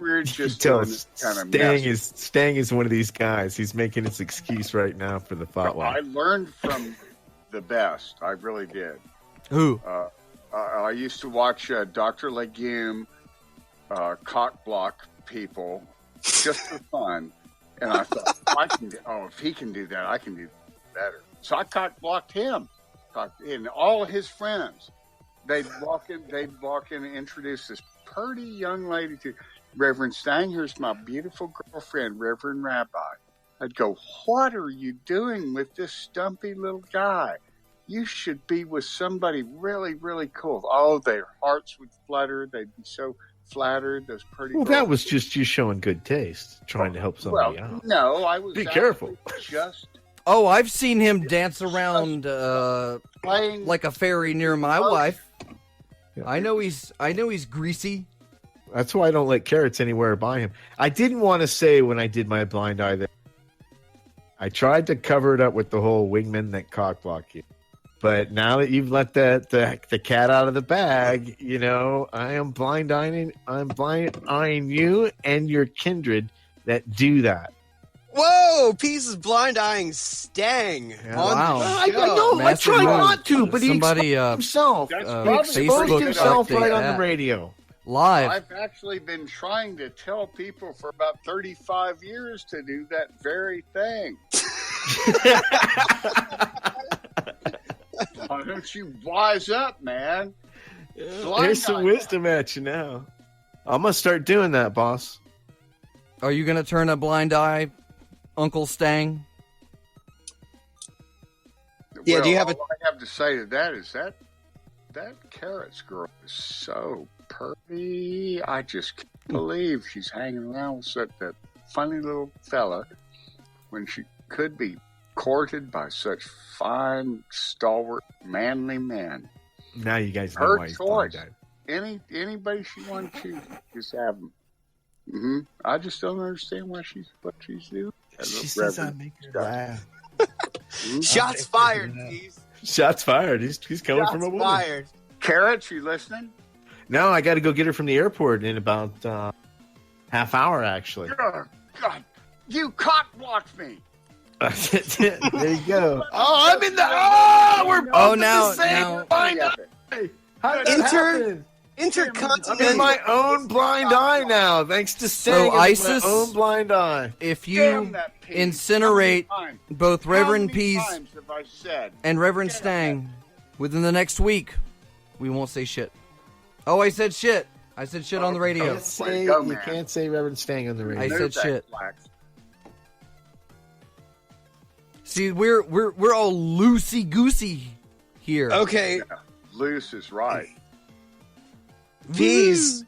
We're just Tell doing this kind of Stang is one of these guys. He's making his excuse right now for the I spotlight. learned from the best. I really did. Who? I used to watch Dr. Legume cock block people just for fun, and I thought, if he can do that, I can do better. So I cock blocked him, and all of his friends. They'd walk in and introduce this pretty young lady to Reverend Stang. Here's my beautiful girlfriend, Reverend Rabbi. I'd go, what are you doing with this stumpy little guy? You should be with somebody really, really cool. Oh, their hearts would flutter. They'd be so flattered. Those pretty Well, girls. that was just you showing good taste, trying to help somebody out. No, I was Be actually careful. just Oh, I've seen him dance around playing. like a fairy near my Oh. wife. Yeah. I know he's greasy. That's why I don't let carrots anywhere by him. I didn't want to say when I did my blind eye that I tried to cover it up with the whole wingman that cock block you. But now that you've let the cat out of the bag, I am blind eyeing you and your kindred that do that. Whoa, Peas is blind eyeing Stang. Yeah. on Wow. the I show. know. I Massive try move. not to, but Somebody, he exposed himself. That's He probably exposed Facebook himself update right on that. the radio. Live. I've actually been trying to tell people for about 35 years to do that very thing. Why don't you wise up, man? Blind Here's some eye. wisdom at you now. I'm gonna start doing that, boss. Are you gonna turn a blind eye, Uncle Stang? Yeah, do you have all I have to say to that is that Carrots girl is so pretty. I just can't believe she's hanging around with that funny little fella when she could be courted by such fine, stalwart, manly men. Now you guys know Her why he's choice. blind-eyed. Anybody she wants to just have them. Mm-hmm. I just don't understand what she's doing. She says I make her laugh. Shots fired, please. Shots fired. He's coming Shots from a woman. fired. Carrots, you listening? No, I got to go get her from the airport in about half hour, actually. God, you cock-blocked me. There you go. Oh, I'm in the. Oh, we're both Oh, in now- the same now- blind eye. How did that happen? I'm in Intercontinental. my own blind eye now, thanks to Stang. I'm in ISIS- my own blind eye. If Damn you that pig. incinerate How many times? both Reverend How many Pease times have I said? and Reverend Stang within the next week, we won't say shit. Oh, I said shit. I said shit on the radio. You can't say Reverend Stang on the radio. I said Move that shit. flax. See, we're all loosey goosey here. Okay, Loose is right. Peas.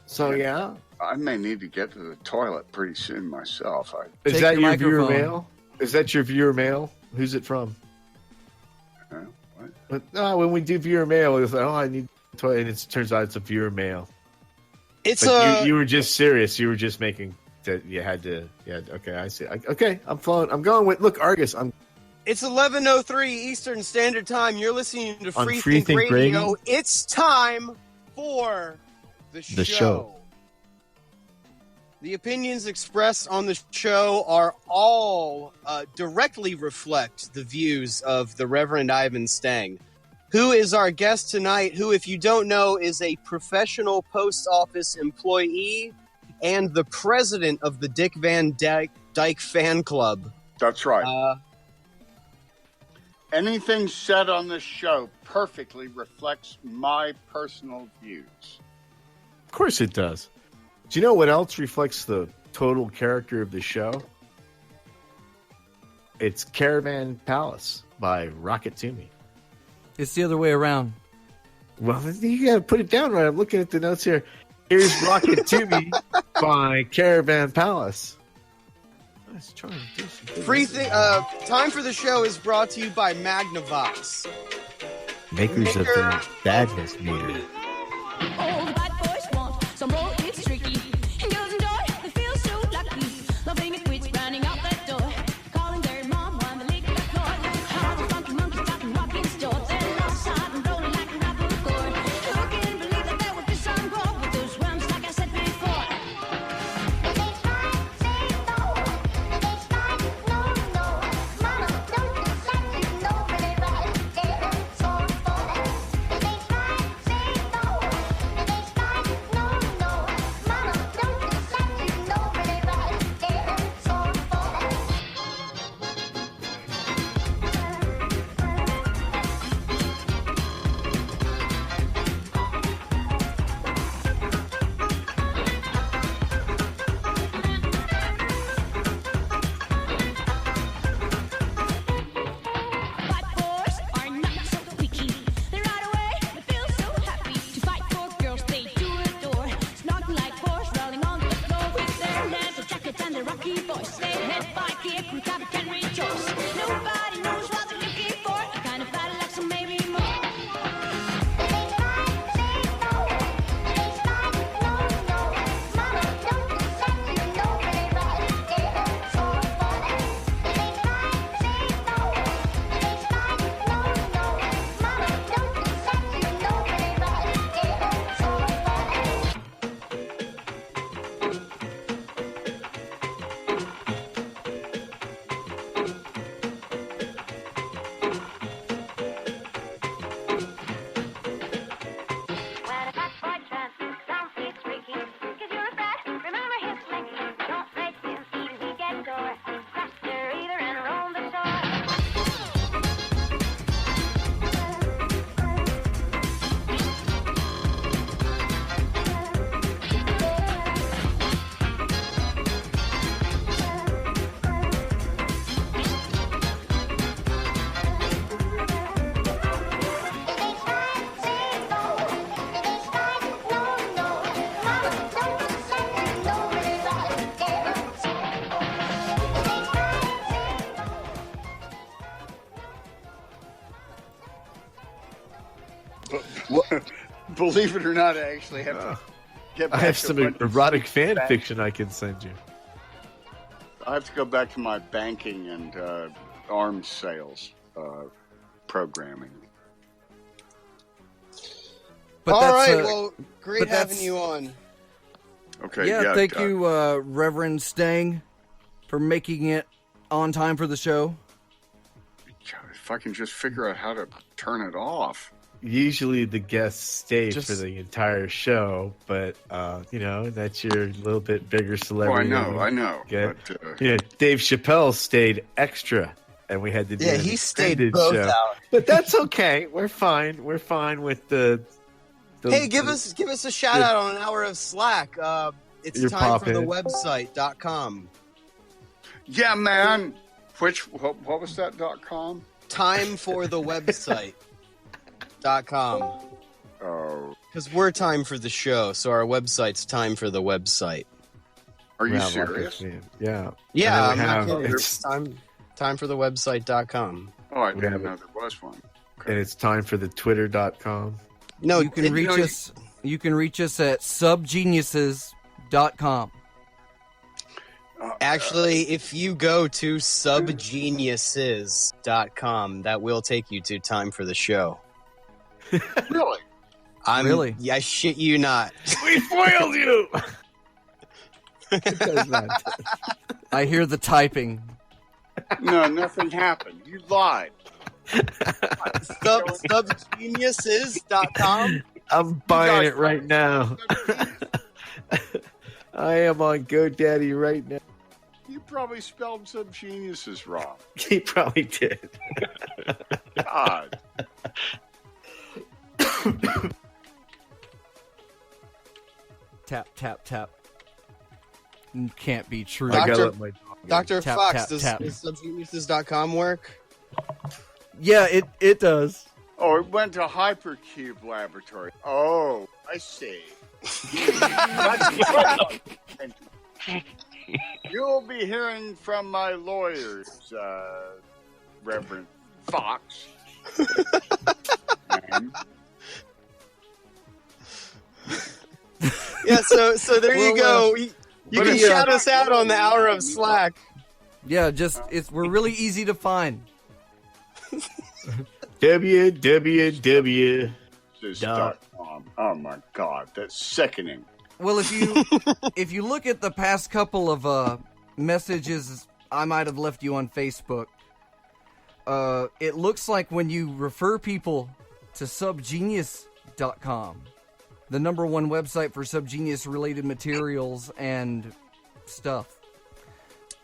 So yeah, I may need to get to the toilet pretty soon myself. is Take that your your viewer microphone. mail? Is that your viewer mail? Who's it from? What? But no, when we do viewer mail, it's like, oh, I need the toilet, and it turns out it's a viewer mail. It's But you were just serious. You were just making that you had to. Yeah. Okay, I see. Okay, I'm flowing. I'm going with. Look, Argus. It's 11:03 Eastern Standard Time. You're listening to On Free Free Think Think Radio. Radio. It's time for the show. The opinions expressed on the show are all directly reflect the views of the Reverend Ivan Stang, who is our guest tonight, who, if you don't know, is a professional post office employee and the president of the Dick Van Dyke fan club. That's right. Anything said on this show perfectly reflects my personal views. Of course, it does. Do you know what else reflects the total character of the show? It's Caravan Palace by Rocket Toomey. It's the other way around. Well, you got to put it down right. I'm looking at the notes here. Here's Rocket Toomey by Caravan Palace. I was trying to do something. Time for the show is brought to you by Magnavox. Makers of the badness meter. All the bad boys want some more, it's tricky. And girls enjoy, they feel so lucky. Loving it quits, running out that door. Calling their mom while they lick the floor. How the funky monkeys got them rocking stores. And outside and rolling like a rapper chord. Who can believe that there was this song wrong with those worms, like I said before? Mama, don't you say no, baby. Believe it or not, I actually have to get back I have to some what- erotic fan fiction I can send you. I have to go back to my banking and arms sales programming. But All that's, right, well, great but having that's- you on. Okay. yeah, thank you, Reverend Stang, for making it on time for the show. If I can just figure out how to turn it off. Usually the guests stay Just- for the entire show, but that's your little bit bigger Oh, I celebrity. know, I know. Get- But, Yeah, Dave Chappelle stayed extra, and we had to do Yeah, an he stayed extended both show. out. But that's okay. We're fine. We're fine with the Hey, give us a shout out on an hour of Slack. It's You're time for the popping. website.com. yeah, man. What was that .com? Time for the website.com. Oh, Because we're time for the show, so our website's time for the website. are you Yeah, like serious? this, yeah. Yeah, And I'm then we not have- kidding. it's- It's time for the website.com. Oh, I We didn't have know it. there was one. And it's time for the twitter.com. No, You can reach us. You can reach us at subgeniuses.com. Actually, if you go to subgeniuses.com, that will take you to time for the show. Really? Really? Yeah, I shit you not. We foiled you! It does not. I hear the typing. No, nothing happened. You lied. Subgeniuses.com. I'm buying guys- it right now. I am on GoDaddy right now. You probably spelled SubGeniuses wrong. He probably did. God. Tap, tap, tap. Can't be true. I gotta Doctor- let my dog in. Dr. Tap, Fox, tap, does tap. subgeniuses.com work? Yeah, it does. Oh, it went to Hypercube Laboratory. Oh, I see. You'll be hearing from my lawyers, Reverend Fox. Yeah, so there you Well, go. You but can it's- shout us out on the hour of Slack. Yeah, we're really easy to find. www. .com. Oh my God, that's sickening. Well, if you look at the past couple of messages I might have left you on Facebook, it looks like when you refer people to subgenius.com, the #1 website for subgenius related materials and stuff,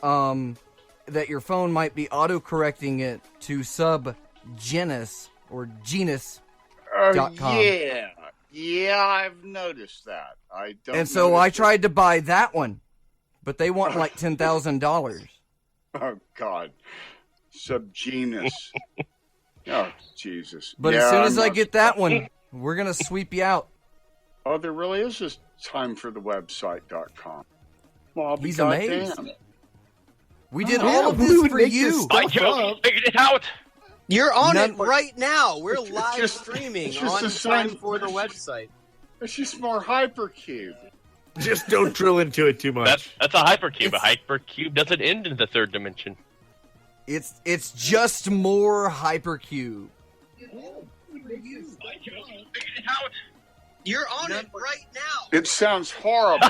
that your phone might be auto-correcting it to subgenus or genus. .com. Yeah, I've noticed that. I don't. And so I notice it. tried to buy that one, but they want like $10,000. Oh God, subgenus. Oh Jesus! But Yeah, as soon I'm as I not- get that one, we're gonna sweep you out. Oh, there really is this time for the website.com. Well, I'll be He's goddamn. amazed. We did Yeah, all of we this would for make you. this I stuff just up. figured it out. You're on None- it right now. We're live just- streaming it's just on a sign- time for the website. It's just more hypercube. Just don't drill into it too much. That's a hypercube. It's- A hypercube doesn't end in the third dimension. It's just more hypercube. You're on it right now. It sounds horrible.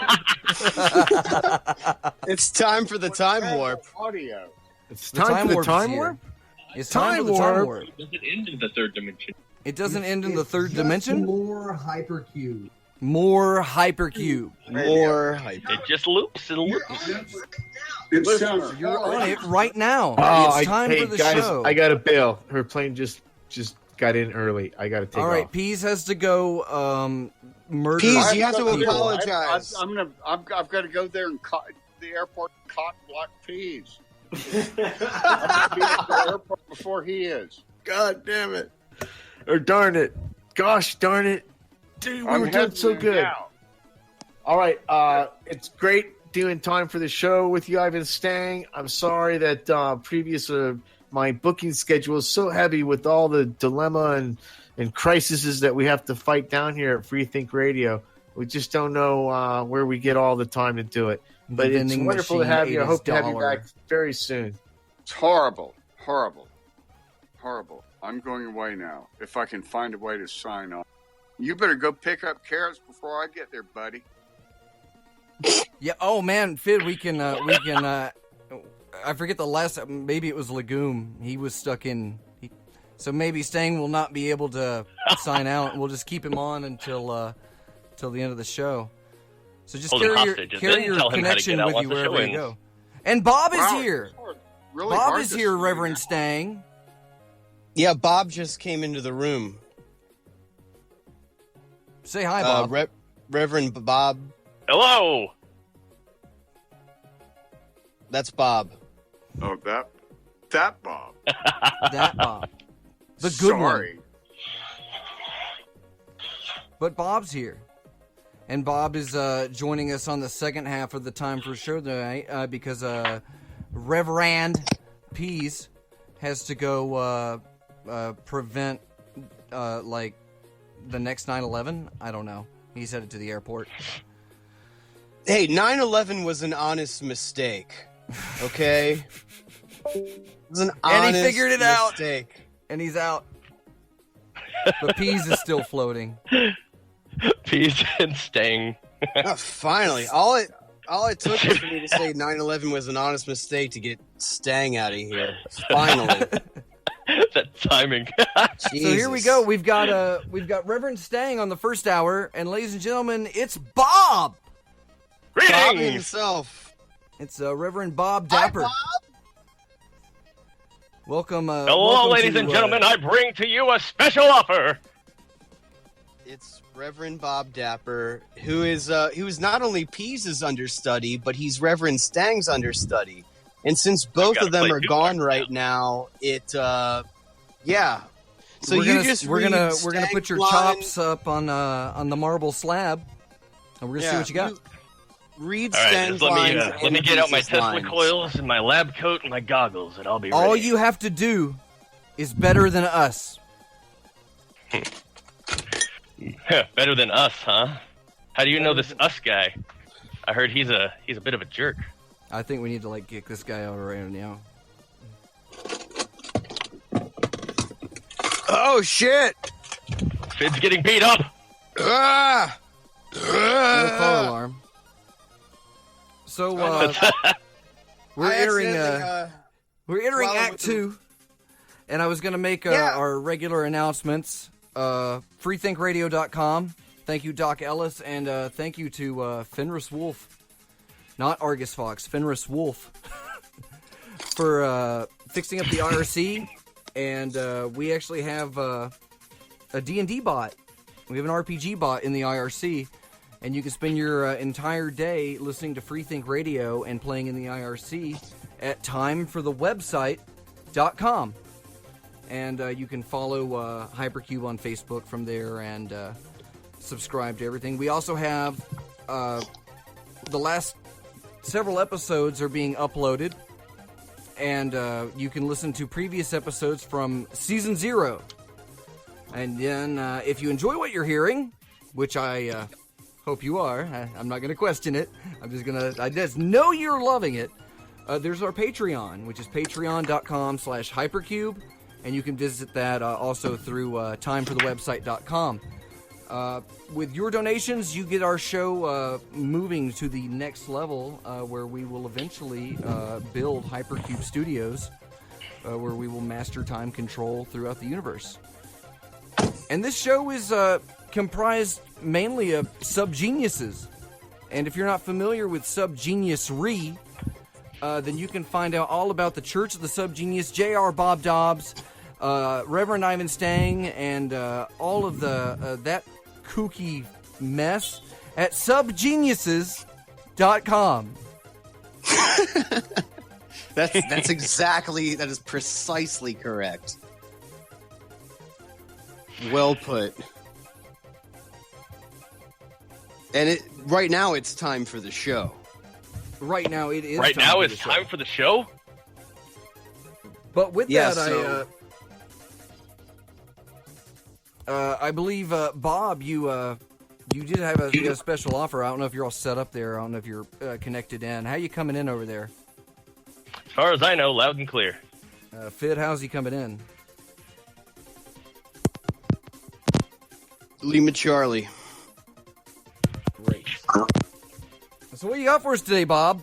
It's time for the time warp. Audio. It's The time for the warp's time here. warp. It's time for the Time time warp. warp. It doesn't end in the third dimension. It doesn't end in the third dimension. More hypercube. More hypercube. More hype. It just loops and loops. It sounds You're horrible. on it right now. Oh, It's time hey, for the guys, show. I got to bail. Her plane just got in early. I got to take All right, off. Pease has to go. Murder. Pease, you have to People, apologize. I've got to go there and the airport and caught Black Peas. I'll be at the airport before he is. God damn it. Or darn it. Gosh darn it. Dude, we I'm were doing so heading good. now. All right. It's great doing time for the show with you, Ivan Stang. I'm sorry that my booking schedule is so heavy with all the dilemma and and crises that we have to fight down here at Free Think Radio. We just don't know where we get all the time to do it. But it's vending wonderful to machine have you. I ate hope to his have you dollar. back very soon. It's horrible. I'm going away now. If I can find a way to sign off. You better go pick up carrots before I get there, buddy. Yeah. Oh man, Fid, we can. I forget the last. Maybe it was Legume. He was stuck in. So maybe Stang will not be able to sign out. We'll just keep him on until the end of the show. So just Hold him carry hostage, and your then tell him how to connection get out with once you the show wherever you ends. go. And Bob is Wow, here. it's really Bob hard is to here, see Reverend now. Stang. Yeah, Bob just came into the room. Say hi, Bob. Reverend Bob. Hello. That's Bob. Oh, that Bob. That Bob. The good Sorry. one. But Bob's here. And Bob is joining us on the second half of the Time for Show tonight because Reverend Pease has to go prevent like the next 9/11. I don't know. He's headed to the airport. Hey, 9/11 was an honest mistake. Okay? It was an honest And he figured it out. mistake. And he's out. But Pease is still floating. Peace and Stang. Oh, finally. All it took was for me to say 9/11 was an honest mistake to get Stang out of here. Finally. That timing. So here we go. We've got Reverend Stang on the first hour, and ladies and gentlemen, it's Bob. Bob Greetings. himself. It's Reverend Bob Dapper. Hi, Bob. Welcome. Hello, welcome ladies to, and gentlemen. I bring to you a special offer. It's Reverend Bob Dapper, who is not only Pease's understudy, but he's Reverend Stang's understudy. And since both gotta of them play are Duke gone right right now, yeah. So we're you gonna, just we're read gonna Stang's put your line. chops up on the marble slab, and we're gonna see what you got. Read All right, Stang's just lines. let me get out my Pease's Tesla lines. coils and my lab coat and my goggles, and I'll be ready. All you have to do is better than us. Better than us, huh? How do you know this us guy? I heard he's a bit of a jerk. I think we need to kick this guy out right now. Oh shit! Fid's getting beat up. Ah! No car alarm. So we're entering Swallowed Act with 2, and I was gonna make our regular announcements. freethinkradio.com. Thank you, Doc Ellis, and thank you to Fenris Wolf, not Argus Fox, Fenris Wolf, for fixing up the IRC. And we actually have a D&D bot. We have an RPG bot in the IRC, and you can spend your entire day listening to Free Think Radio and playing in the IRC at timeforthewebsite.com. And you can follow Hypercube on Facebook from there and subscribe to everything. We also have the last several episodes are being uploaded, and you can listen to previous episodes from Season 0. And then if you enjoy what you're hearing, which I hope you are, I'm not going to question it. I just know you're loving it. There's our Patreon, which is patreon.com/hypercube. And you can visit that also through timeforthewebsite.com. With your donations, you get our show moving to the next level, where we will eventually build Hypercube Studios, where we will master time control throughout the universe. And this show is comprised mainly of SubGeniuses. And if you're not familiar with SubGenius then you can find out all about the Church of the SubGenius, J.R. Bob Dobbs, Reverend Ivan Stang, and all of that kooky mess at subgeniuses.com. That is precisely correct. Well put. And right now it's time for the show. Right now it is. Right time now for it's the show. time for the show. But with Yeah, that, so- I believe, Bob, you did have a special offer. I don't know if you're all set up there. I don't know if you're connected in. How you coming in over there? As far as I know, loud and clear. Fid, how's he coming in? Lima Charlie. Great. So what you got for us today, Bob?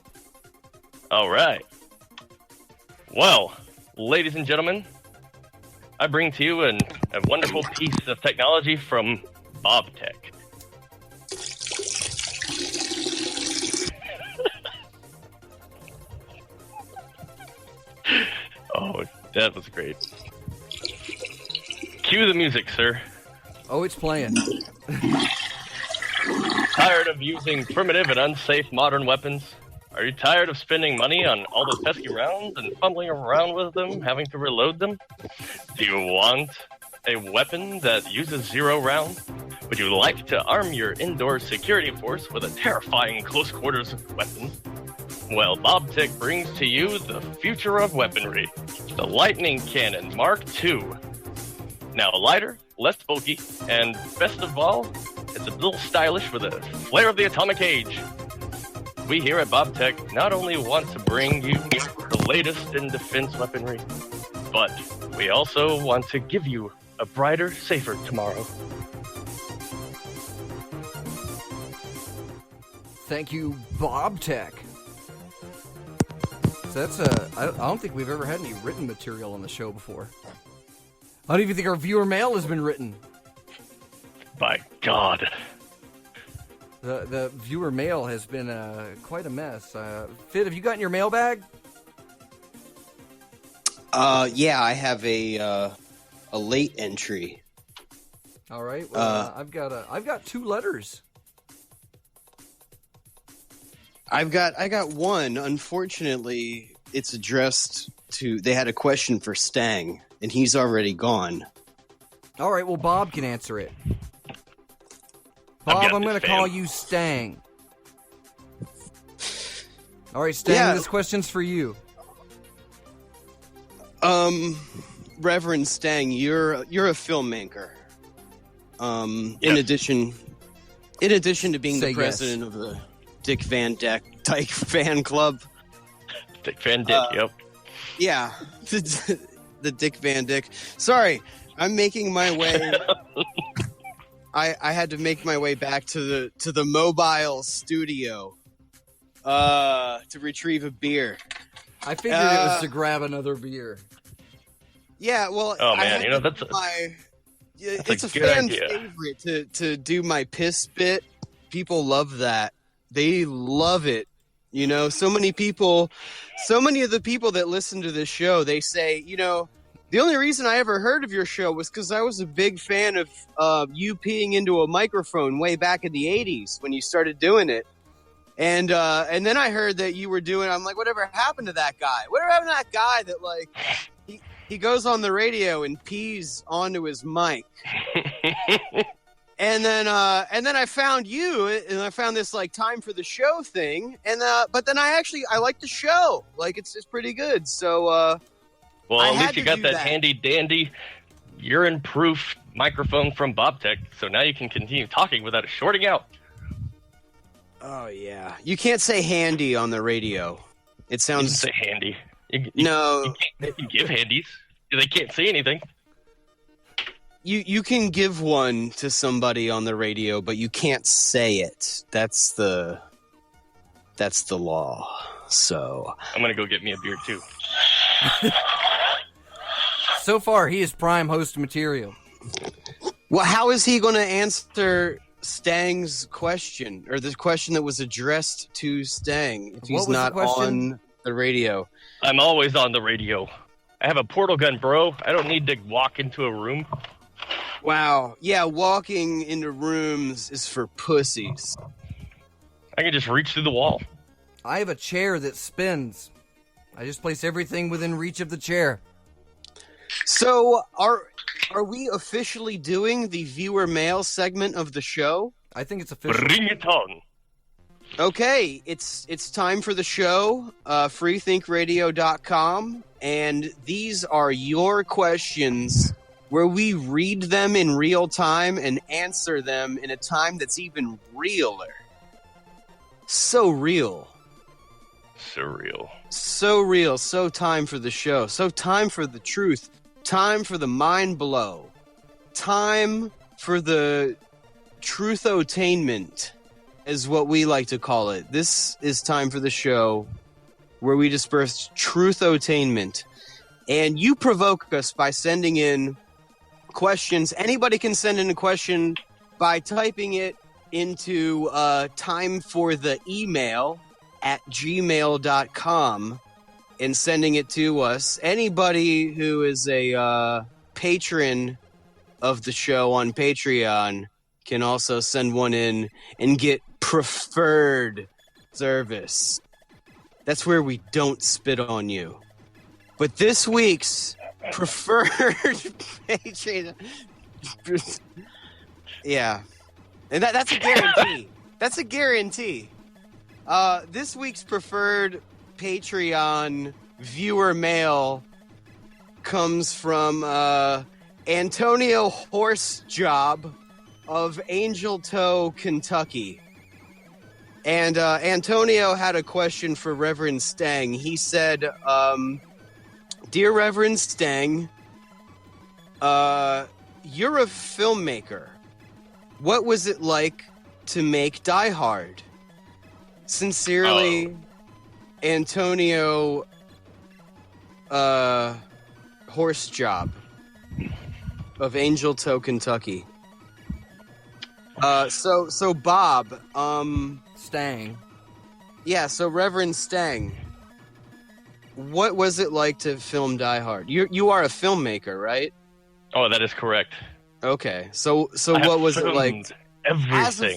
All right. Well, ladies and gentlemen, I bring to you a wonderful piece of technology from BobTech. Oh, that was great. Cue the music, sir. Oh, it's playing. Tired of using primitive and unsafe modern weapons? Are you tired of spending money on all those pesky rounds and fumbling around with them, having to reload them? Do you want a weapon that uses 0 rounds? Would you like to arm your indoor security force with a terrifying close-quarters weapon? Well, BobTech brings to you the future of weaponry, the Lightning Cannon Mark II. Now lighter, less bulky, and best of all, it's a little stylish with a flair of the atomic age. We here at BobTech not only want to bring you the latest in defense weaponry, but we also want to give you a brighter, safer tomorrow. Thank you, BobTech. So that's I don't think we've ever had any written material on the show before. I don't even think our viewer mail has been written. By God. The viewer mail has been quite a mess. Fid, have you gotten your mailbag? Yeah, I have a late entry. All right. Well, I've got 2 letters. I got one. Unfortunately, it's addressed to. They had a question for Stang, and he's already gone. All right. Well, Bob can answer it. Bob, I'm going to call you Stang. All right, Stang. Yeah. This question's for you. Reverend Stang, you're a filmmaker. Yes. In addition to being Say the president of the Dick Van Dyke fan club. Dick Van Dyke, yep. Yeah, the Dick Van Dyke. Sorry, I'm making my way. I had to make my way back to the mobile studio to retrieve a beer. I figured it was to grab another beer. Yeah, well, Oh man, you know that's it's a good fan idea. favorite to do my piss bit. People love that. They love it. You know, so many of the people that listen to this show, they say, you know, the only reason I ever heard of your show was because I was a big fan of you peeing into a microphone way back in the 80s when you started doing it. And then I heard that you were doing, I'm like, whatever happened to that guy? Whatever happened to that guy that, like, he goes on the radio and pees onto his mic? And then I found you, and I found this, like, time for the show thing. And but then I like the show. Like, it's pretty good. So, well, I at had least you to got do that that. handy dandy urine-proof microphone from BobTech, so now you can continue talking without it shorting out. oh yeah, you can't say handy on the radio. It You can sounds say handy. You no. can't give handies. They can't say anything. You can give one to somebody on the radio, but you can't say it. That's the law. So I'm gonna go get me a beer too. So far, he is prime host material. well, how is he going to answer Stang's question, or the question that was addressed to Stang, if What he's was the not question? on the radio? I'm always on the radio. I have a portal gun, bro. I don't need to walk into a room. Wow. Yeah, walking into rooms is for pussies. I can just reach through the wall. I have a chair that spins. I just place everything within reach of the chair. So, are we officially doing the viewer mail segment of the show? I think it's official. Bring it on. Okay, it's time for the show, freethinkradio.com, and these are your questions where we read them in real time and answer them in a time that's even realer. So real. Surreal. So real. So time for the show. So time for the truth. Time for the mind blow. Time for the truth-otainment is what we like to call it. This is time for the show where we disperse truth-otainment. And you provoke us by sending in questions. Anybody can send in a question by typing it into time for the email at gmail.com and sending it to us. Anybody who is a patron of the show on Patreon can also send one in and get preferred service. That's where we don't spit on you. But this week's preferred Patreon... yeah. And that's a guarantee. That's a guarantee. This week's preferred Patreon viewer mail comes from Antonio Horsejob of Angel Toe, Kentucky. And Antonio had a question for Reverend Stang. He said, Dear Reverend Stang, you're a filmmaker. What was it like to make Die Hard? Sincerely, Antonio Horsejob of Angel Toe, Kentucky. So Bob, Stang. Yeah, so Reverend Stang, what was it like to film Die Hard? You are a filmmaker, right? Oh, that is correct. Okay, so what was it like? Everything. As a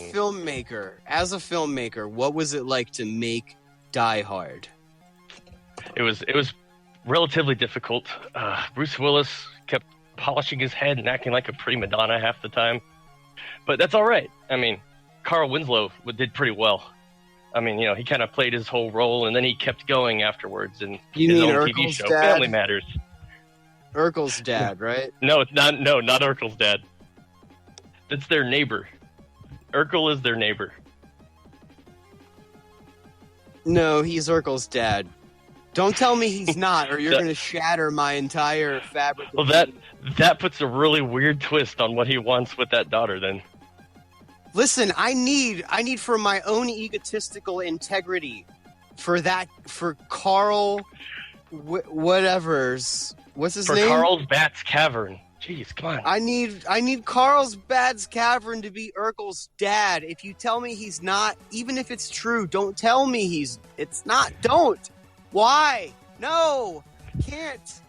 filmmaker, what was it like to make Die Hard? It was relatively difficult. Bruce Willis kept polishing his head and acting like a prima donna half the time, but that's all right. I mean, Carl Winslow did pretty well. I mean, he kind of played his whole role, and then he kept going afterwards in his own TV show, dad? Family Matters. Urkel's dad, right? No, it's not. No, not Urkel's dad. It's their neighbor. Urkel is their neighbor. No, he's Urkel's dad. Don't tell me he's not, or you're going to shatter my entire fabric. Well, that puts a really weird twist on what he wants with that daughter. Then, listen, I need for my own egotistical integrity, for Carl, whatever's what's his name? For Carl's Bat's Cavern. Jeez, come on. I need Carl's Bad's Cavern to be Urkel's dad. If you tell me he's not, even if it's true, don't tell me it's not. Don't. Why? No. Can't.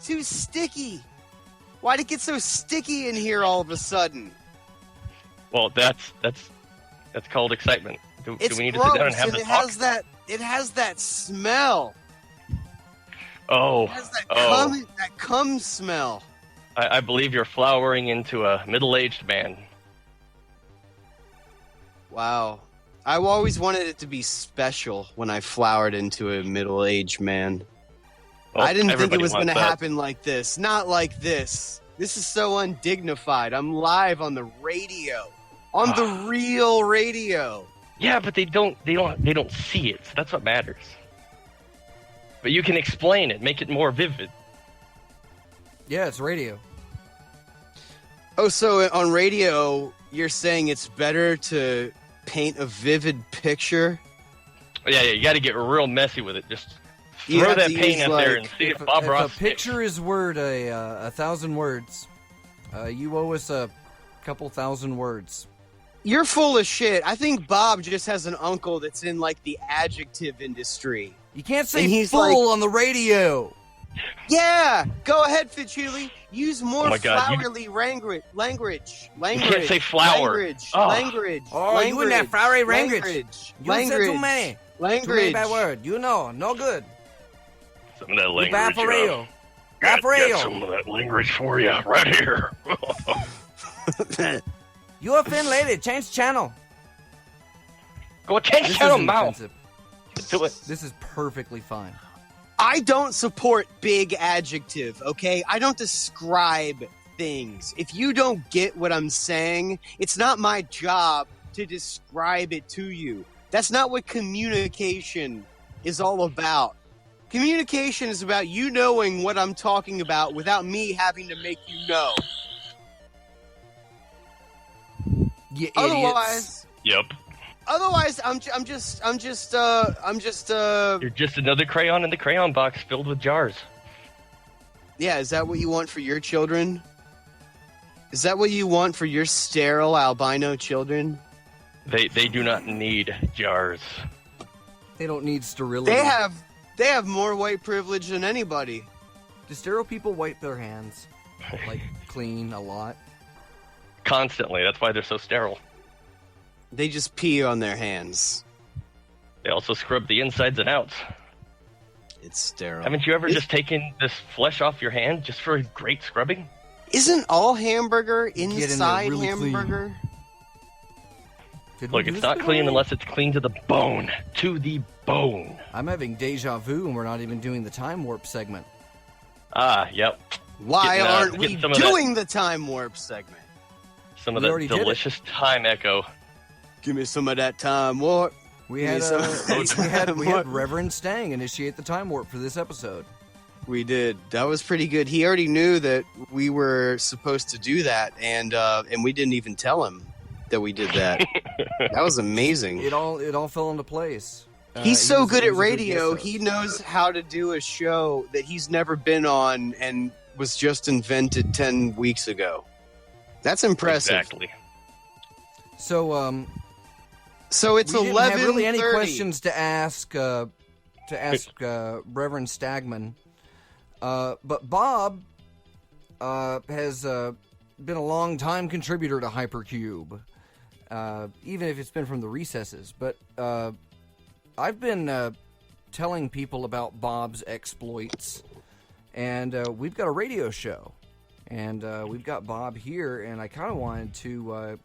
Too sticky. Why'd it get so sticky in here all of a sudden? Well, that's called excitement. Do we need to sit down and have this talk? It has that smell. Oh. It has that cum smell. I believe you're flowering into a middle-aged man. Wow. I always wanted it to be special when I flowered into a middle-aged man. Well, I didn't think it was going to that. happen like this. Not like this. This is so undignified. I'm live on the radio. On the real radio. Yeah, but they don't see it. So that's what matters. But you can explain it, make it more vivid. Yeah, it's radio. Oh, so on radio, you're saying it's better to paint a vivid picture? Yeah, you got to get real messy with it. Just throw that paint out there and see if Bob Ross. If a picture is worth 1,000 words, you owe us a couple thousand words. You're full of shit. I think Bob just has an uncle that's in like the adjective industry. You can't say "fool" on the radio. Yeah, go ahead, Fitzhugh. Use more flowery language. You can't say flower. Language. Oh, you in that flowery language. You said too many. Language. Too many bad word. No good. Some of that language. Bad for real. Got some of that language for you right here. You a thin lady. Change channel. Go change channel now. This is perfectly fine. I don't support big adjective, okay? I don't describe things. If you don't get what I'm saying, it's not my job to describe it to you. That's not what communication is all about. Communication is about you knowing what I'm talking about without me having to make you know. You Otherwise, Yep. I'm just You're just another crayon in the crayon box filled with jars. Yeah, is that what you want for your children? Is that what you want for your sterile albino children? They do not need jars. They don't need sterility. They have more white privilege than anybody. Do sterile people wipe their hands? Like, clean a lot? Constantly. That's why they're so sterile. They just pee on their hands. They also scrub the insides and outs. It's sterile. Haven't you ever just taken this flesh off your hand just for a great scrubbing? Isn't all hamburger in there inside really hamburger? Look, it's not clean unless it's clean to the bone. To the bone. I'm having deja vu and we're not even doing the time warp segment. Ah, yep. Why Getting, aren't we getting some of doing the time warp segment? Some of We that already did it. delicious time echo. Give me some of that time warp. We had we had Reverend Stang initiate the time warp for this episode. We did. That was pretty good. He already knew that we were supposed to do that, and we didn't even tell him that we did that. That was amazing. It all fell into place. He's so was- good he at was a good radio. guest He host. knows how to do a show that he's never been on and was just invented 10 weeks ago. That's impressive. Exactly. So So it's we didn't 11:30. have really any questions to ask Reverend Stagman. But Bob has been a long-time contributor to Hypercube, even if it's been from the recesses. But I've been telling people about Bob's exploits, and we've got a radio show, and we've got Bob here, and I kind of wanted to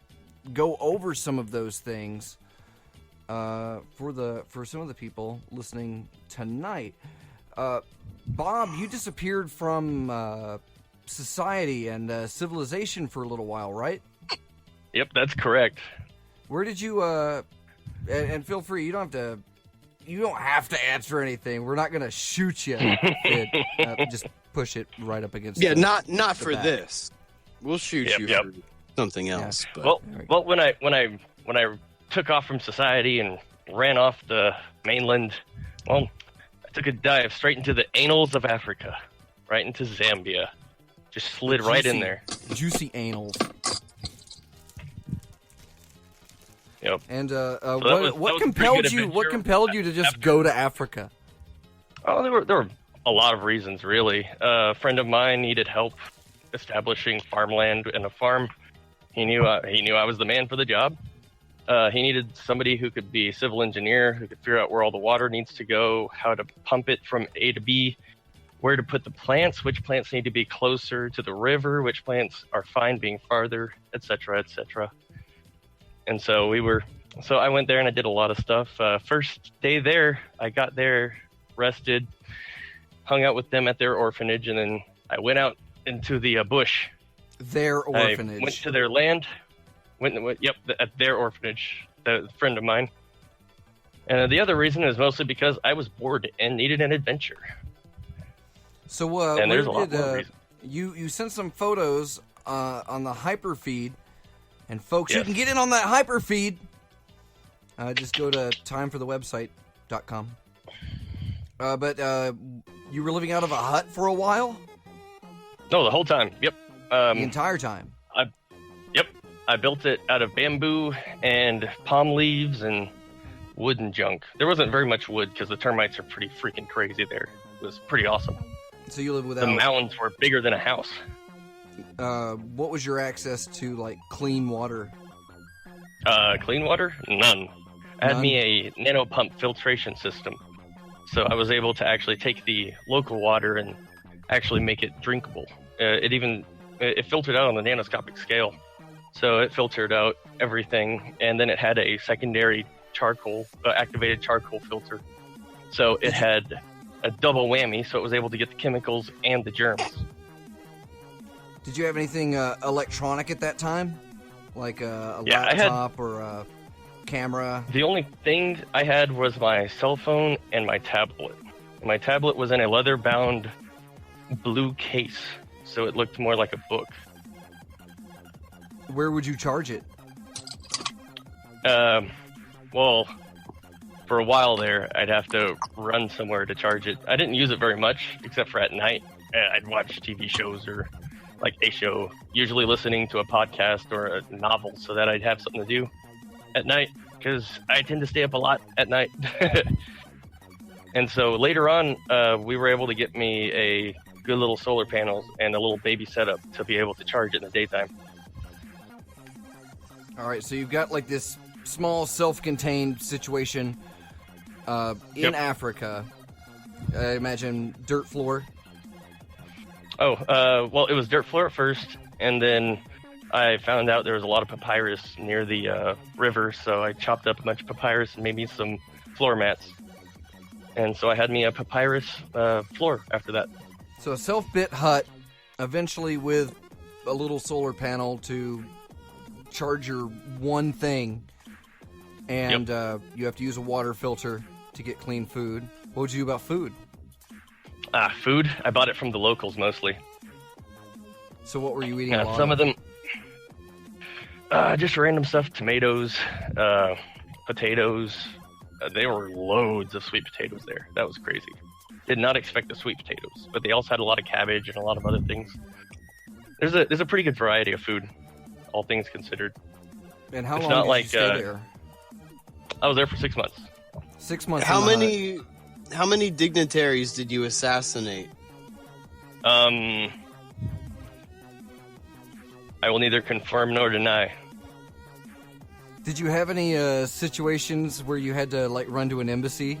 go over some of those things for some of the people listening tonight. Bob, you disappeared from society and civilization for a little while, right? Yep, that's correct. Where did you? And feel free. You don't have to answer anything. We're not gonna shoot you. Fid. Just push it right up against. Yeah, the, not the for back. this. We'll shoot Yep, you yep. for something else. But Well, when I took off from society and ran off the mainland, well, I took a dive straight into the annals of Africa, right into Zambia. Just slid right in there. Juicy anals. Yep. And that was what a pretty compelled good you? What adventure. compelled you to just go to Africa? Oh, there were a lot of reasons, really. A friend of mine needed help establishing farmland and a farm. He knew I was the man for the job. He needed somebody who could be a civil engineer, who could figure out where all the water needs to go, how to pump it from A to B, where to put the plants, which plants need to be closer to the river, which plants are fine being farther, etc., etc. And so I went there and I did a lot of stuff. First day there, I got there, rested, hung out with them at their orphanage, and then I went out into the bush. Their orphanage. I went to their land. At their orphanage, a friend of mine. And the other reason is mostly because I was bored and needed an adventure. So, And there's where a lot more reasons. you sent some photos on the hyperfeed, and folks, you Yes. can get in on that hyperfeed. Just go to timeforthewebsite.com. But you were living out of a hut for a while? No, the whole time. Yep. The entire time? Yep. I built it out of bamboo and palm leaves and wood and junk. There wasn't very much wood because the termites are pretty freaking crazy there. It was pretty awesome. So you live without... The mountains were bigger than a house. What was your access to, like, clean water? Clean water? None. I had None? me a nano pump filtration system. So I was able to actually take the local water and actually make it drinkable. It filtered out on the nanoscopic scale. So it filtered out everything, and then it had a secondary activated charcoal filter. So it had a double whammy, so it was able to get the chemicals and the germs. Did you have anything electronic at that time? Like a Yeah, laptop or a camera? The only thing I had was my cell phone and my tablet. My tablet was in a leather-bound blue case, so it looked more like a book. Where would you charge it? Well, for a while there, I'd have to run somewhere to charge it. I didn't use it very much, except for at night. I'd watch TV shows or like a show, usually listening to a podcast or a novel so that I'd have something to do at night, because I tend to stay up a lot at night. And so later on, we were able to get me a good little solar panels and a little baby setup to be able to charge it in the daytime. All right, so you've got like this small self-contained situation in Africa. I imagine dirt floor. Oh, well, it was dirt floor at first, and then I found out there was a lot of papyrus near the river, so I chopped up a bunch of papyrus and made me some floor mats. And so I had me a papyrus floor after that. So a self-built hut, eventually with a little solar panel to charge your one thing, and you have to use a water filter to get clean food. What would you do about food? Food? I bought it from the locals mostly. So what were you eating? A lot some of them, just random stuff, tomatoes, potatoes. There were loads of sweet potatoes there. That was crazy. Did not expect the sweet potatoes, but they also had a lot of cabbage and a lot of other things. There's a pretty good variety of food, all things considered. And how it's long not did like, you stay there? I was there for 6 months. 6 months. How many dignitaries did you assassinate? I will neither confirm nor deny. Did you have any situations where you had to like run to an embassy?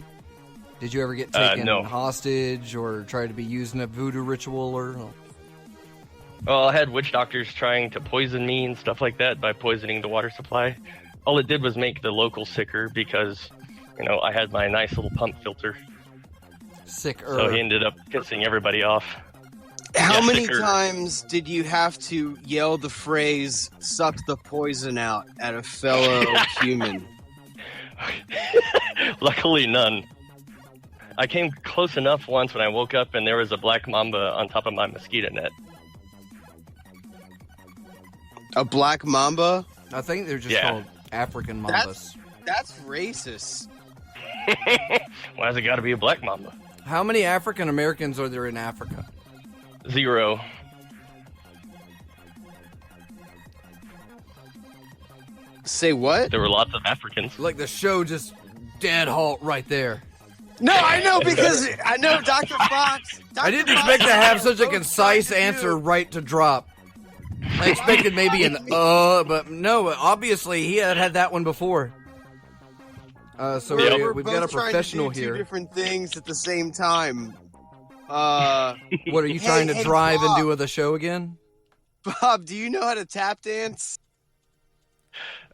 Did you ever get taken no. hostage or try to be used in a voodoo ritual or? Well, I had witch doctors trying to poison me and stuff like that by poisoning the water supply. All it did was make the locals sicker because, I had my nice little pump filter. Sicker. So he ended up pissing everybody off. How many sicker. times did you have to yell the phrase, suck the poison out at a fellow human? Luckily, none. I came close enough once when I woke up and there was a black mamba on top of my mosquito net. A black mamba? I think they're just called African mambas. That's racist. Why has it got to be a black mamba? How many African Americans are there in Africa? 0. Say what? There were lots of Africans. Like the show just dead halt right there. No, I know, because I know Dr. Fox. I didn't expect to have such a concise answer right to drop. I expected maybe an but no, obviously he had that one before. So We're we've both got a trying professional to do here. two different things at the same time. What are you trying to drive Bob, and do with the show again? Bob, do you know how to tap dance?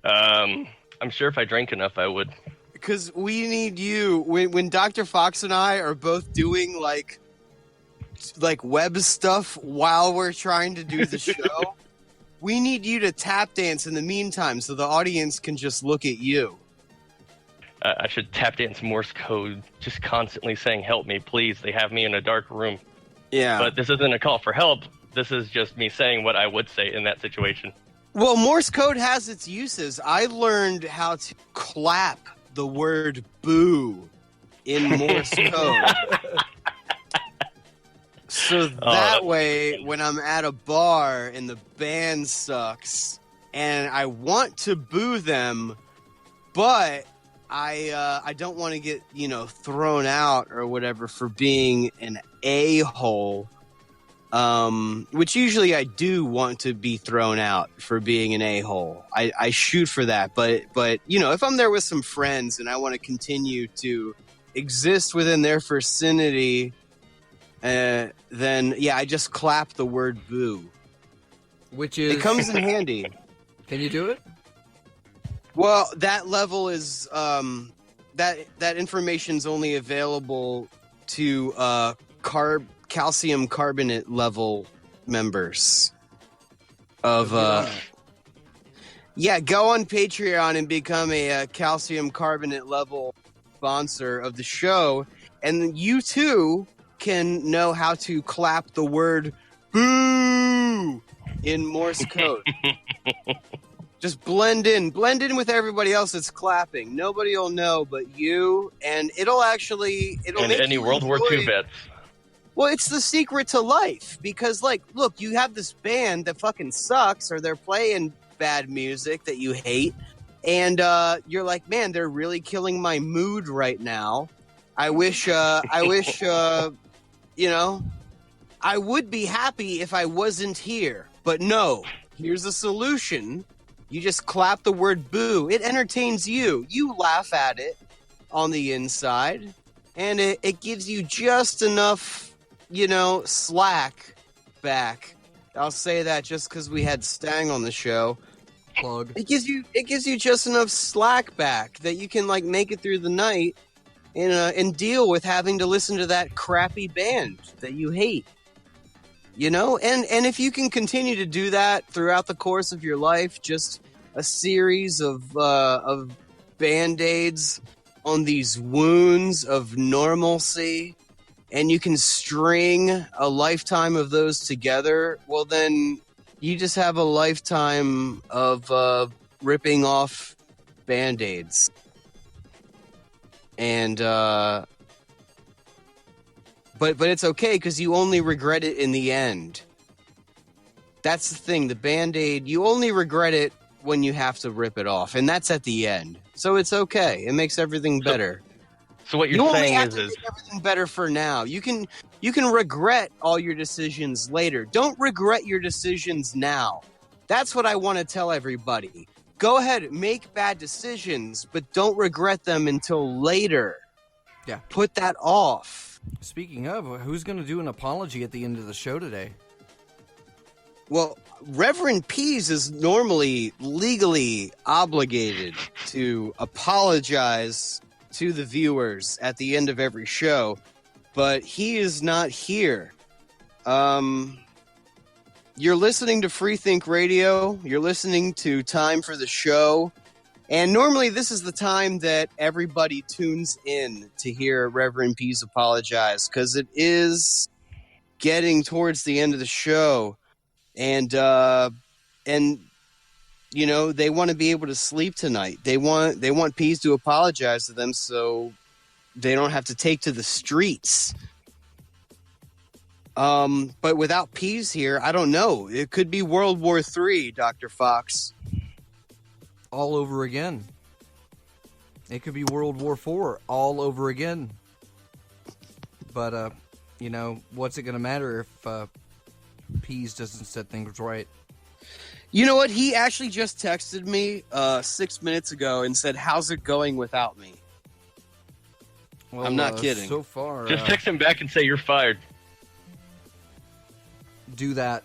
I'm sure if I drank enough, I would. Because we need you when Dr. Fox and I are both doing like web stuff while we're trying to do the show. We need you to tap dance in the meantime so the audience can just look at you. I should tap dance Morse code, just constantly saying, help me, please. They have me in a dark room. Yeah. But this isn't a call for help. This is just me saying what I would say in that situation. Well, Morse code has its uses. I learned how to clap the word boo in Morse code. So that way, when I'm at a bar and the band sucks and I want to boo them, but I don't want to get, thrown out or whatever for being an a-hole, which usually I do want to be thrown out for being an a-hole. I shoot for that. But if I'm there with some friends and I want to continue to exist within their vicinity, then, I just clap the word boo. Which is... It comes in handy. Can you do it? Well, that level is that information's only available to calcium carbonate level members. of Get on it. yeah, go on Patreon and become a calcium carbonate level sponsor of the show, and you too can know how to clap the word "boo" in Morse code. Just blend in with everybody else that's clapping. Nobody will know but you, and it'll And make any you World War II enjoy- vets. Well, it's the secret to life, because, like, look, you have this band that fucking sucks, or they're playing bad music that you hate, and you're like, man, they're really killing my mood right now. I wish, you know, I would be happy if I wasn't here, but no, here's a solution. You just clap the word boo. It entertains you. You laugh at it on the inside, and it gives you just enough, you know, slack back. I'll say that just because we had Stang on the show. Plug. It gives you just enough slack back that you can, like, make it through the night and deal with having to listen to that crappy band that you hate. You know, and if you can continue to do that throughout the course of your life, just a series of Band-Aids on these wounds of normalcy, and you can string a lifetime of those together, well, then you just have a lifetime of ripping off Band-Aids. And But it's okay, because you only regret it in the end. That's the thing. The Band-Aid, you only regret it when you have to rip it off, and that's at the end. So it's okay. It makes everything better. So what You you're only saying have is, to make everything better for now. You can regret all your decisions later. Don't regret your decisions now. That's what I want to tell everybody. Go ahead, make bad decisions, but don't regret them until later. Yeah. Put that off. Speaking of, who's going to do an apology at the end of the show today? Well, Reverend Pease is normally legally obligated to apologize to the viewers at the end of every show, but he is not here. You're listening to Free Think Radio. You're listening to Time for the Show. And normally this is the time that everybody tunes in to hear Reverend Pease apologize, because it is getting towards the end of the show. And you know, they want to be able to sleep tonight. They want Pease to apologize to them so they don't have to take to the streets. But without Pease here, I don't know. It could be World War III, Dr. Fox. All over again. It could be World War IV all over again. But, you know, what's it going to matter if Pease doesn't set things right? You know what? He actually just texted me 6 minutes ago and said, "How's it going without me?" Well, I'm not kidding. So far, just text him back and say you're fired. Do that.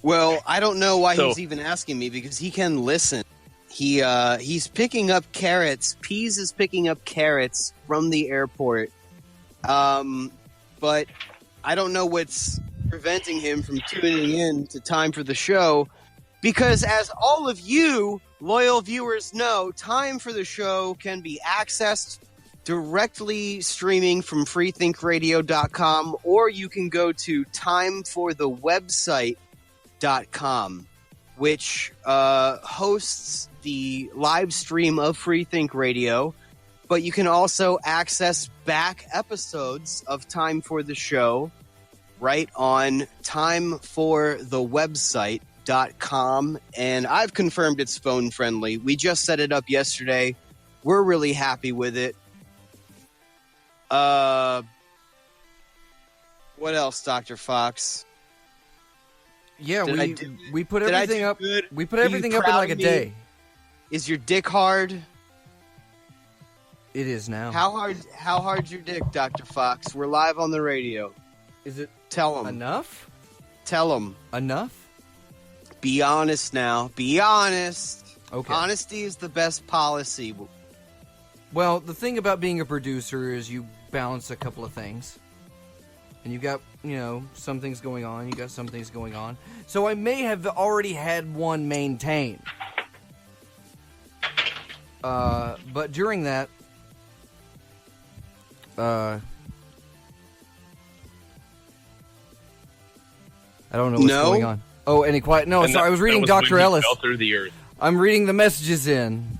Well, I don't know why he's even asking me, because he can listen. He's picking up carrots. Pease is picking up carrots from the airport. But I don't know what's preventing him from tuning in to Time for the Show, because as all of you loyal viewers know, Time for the Show can be accessed directly streaming from freethinkradio.com, or you can go to timeforthewebsite.com, which hosts the live stream of Free Think Radio. But you can also access back episodes of Time for the Show right on timeforthewebsite.com. And I've confirmed it's phone friendly. We just set it up yesterday. We're really happy with it. What else, Dr. Fox? Yeah, Did we put did I everything do up. good? We put Are you everything up in proud like a of me? day. Is your dick hard? It is now. How hard's your dick, Dr. Fox? We're live on the radio. Is it Tell him. enough? Tell him. Enough? Be honest now. Be honest. Okay. Honesty is the best policy. Well, the thing about being a producer is you balance a couple of things. and you got, some things going on, you got some things going on. So I may have already had one maintain. But during that, I don't know what's going on. Oh, any quiet? No, sorry, I was reading Dr. Ellis. Fell through the earth. I'm reading the messages in,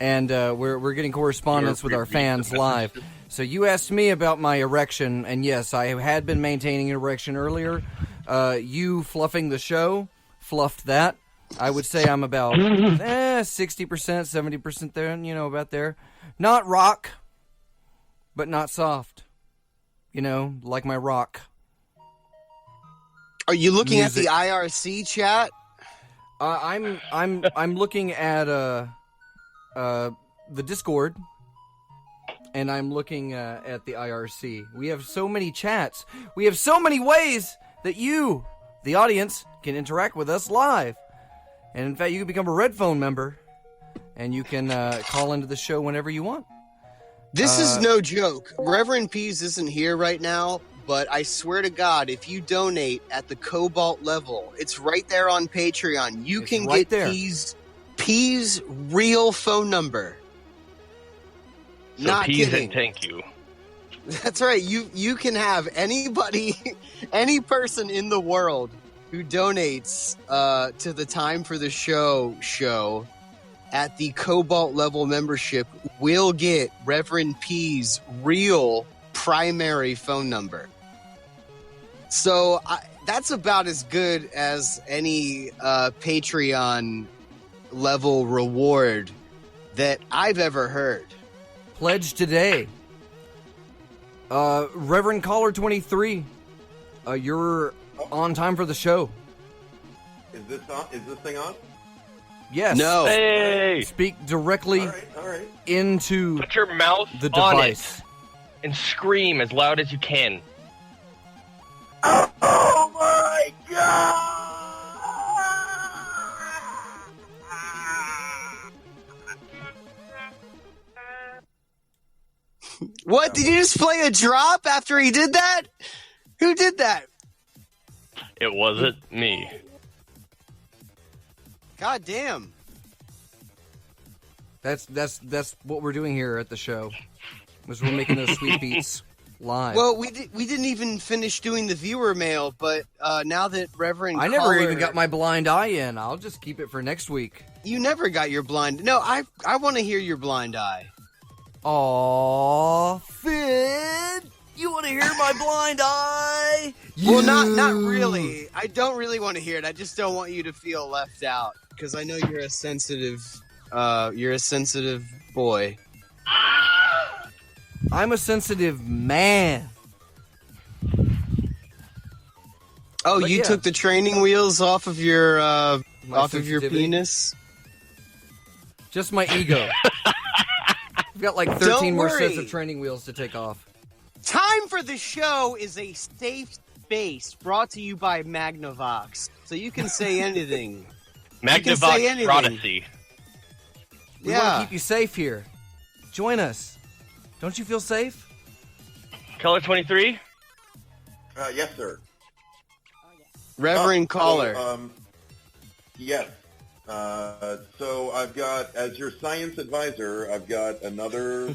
and we're getting correspondence with our fans live. So you asked me about my erection, and yes, I had been maintaining an erection earlier. You fluffing the show, fluffed that. I would say I'm about 60%, 70% there, about there. Not rock, but not soft. Like my rock. Are you looking Music. at the IRC chat? I'm looking at the Discord, and I'm looking at the IRC. We have so many chats. We have so many ways that you, the audience, can interact with us live. And in fact, you can become a Red Phone member, and you can call into the show whenever you want. This is no joke. Reverend Pease isn't here right now, but I swear to God, if you donate at the Cobalt level, it's right there on Patreon. You can right get there. Pease' real phone number. So Not Pease kidding. and thank you. That's right. You can have anybody, any person in the world who donates to the Time for the show at the Cobalt level membership will get Reverend P's real primary phone number. So that's about as good as any Patreon level reward that I've ever heard. Pledge today. Reverend Caller 23, you're on time for the show. Is this thing on? Yes. No. Hey! Speak directly All right. into Put your mouth the on device. it and scream as loud as you can. Oh my God! What? Did you just play a drop after he did that? Who did that? It wasn't me. God damn. That's what we're doing here at the show. Is we're making those sweet beats live. Well, we didn't even finish doing the viewer mail, but now that Reverend I never Caller- even got my blind eye in. I'll just keep it for next week. You never got your blind... No, I want to hear your blind eye. Aw, Finn, you want to hear my blind eye? Well, not really. I don't really want to hear it. I just don't want you to feel left out because I know you're a sensitive boy. I'm a sensitive man. Oh, But you yeah. took the training wheels off of your My off of your sensitivity. penis? Just my ego. I've got like 13 Don't more worry. sets of training wheels to take off. Time for the Show is a safe space brought to you by Magnavox. So you can say anything. You can say Magnavox anything. Prodigy. We want to Yeah. keep you safe here. Join us. Don't you feel safe? Color 23? Yes, sir. Reverend Caller. Yes. So I've got, as your science advisor, I've got another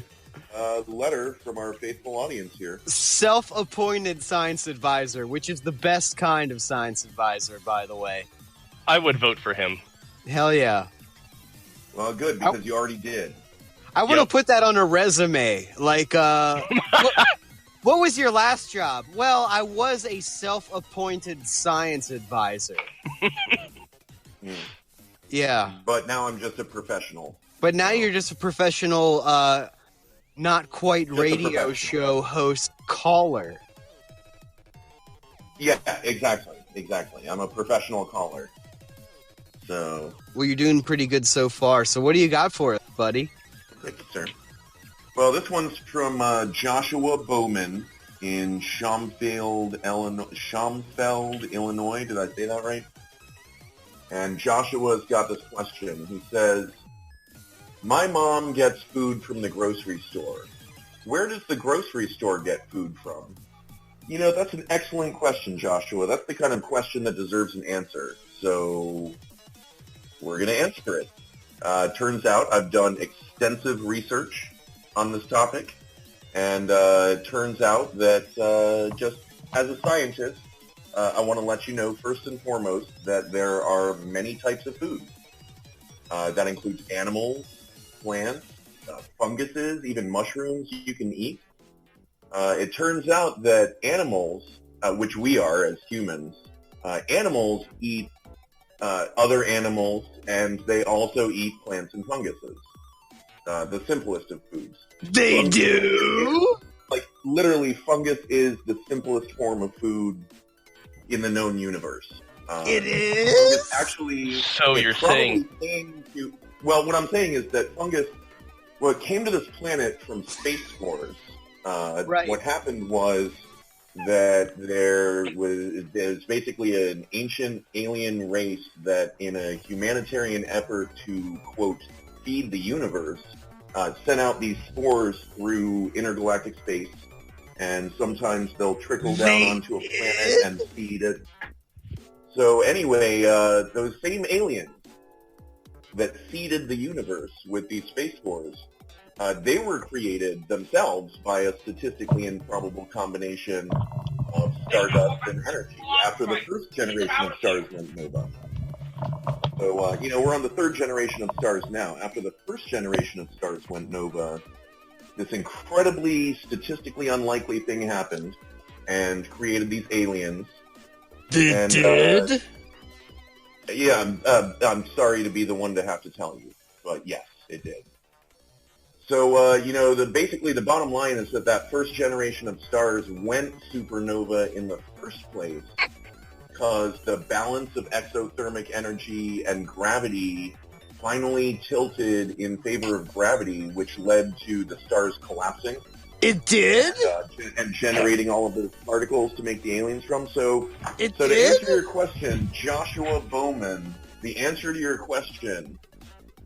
letter from our faithful audience here. Self-appointed science advisor, which is the best kind of science advisor, by the way. I would vote for him. Hell yeah. Well, good, because you already did. I want to Yep. put that on a resume. Like, what was your last job? Well, I was a self-appointed science advisor. Yeah. But now I'm just a professional. But now you're just a professional, not quite Just a radio professional. show host caller. Yeah, exactly. I'm a professional caller. So, Well, you're doing pretty good so far. So what do you got for us, buddy? thank you, sir. Well, this one's from Joshua Bowman in Schaumfeld, Illinois. Did I say that right? And Joshua's got this question. He says, my mom gets food from the grocery store. Where does the grocery store get food from? That's an excellent question, Joshua. That's the kind of question that deserves an answer. So we're going to answer it. Turns out I've done extensive research on this topic, and it turns out that just as a scientist, I want to let you know first and foremost that there are many types of food. That includes animals, plants, funguses, even mushrooms you can eat. It turns out that animals, which we are as humans, animals eat other animals, and they also eat plants and funguses. The simplest of foods. They do? Like, literally, fungus is the simplest form of food in the known universe. It is? Actually, So you're saying... Well, what I'm saying is that fungus, it came to this planet from Space Wars. Right. What happened was that there's basically an ancient alien race that, in a humanitarian effort to, quote, feed the universe, sent out these spores through intergalactic space, and sometimes they'll trickle down onto a planet and feed it. So anyway, those same aliens that seeded the universe with these space spores, they were created themselves by a statistically improbable combination of stardust and energy after the first generation of stars went nova. So, we're on the third generation of stars now. After the first generation of stars went nova, this incredibly statistically unlikely thing happened and created these aliens. They did? Yeah, I'm sorry to be the one to have to tell you, but yes, it did. So, basically the bottom line is that first generation of stars went supernova in the first place because the balance of exothermic energy and gravity finally tilted in favor of gravity, which led to the stars collapsing. It did? And generating all of those particles to make the aliens from. So to answer your question, Joshua Bowman, the answer to your question,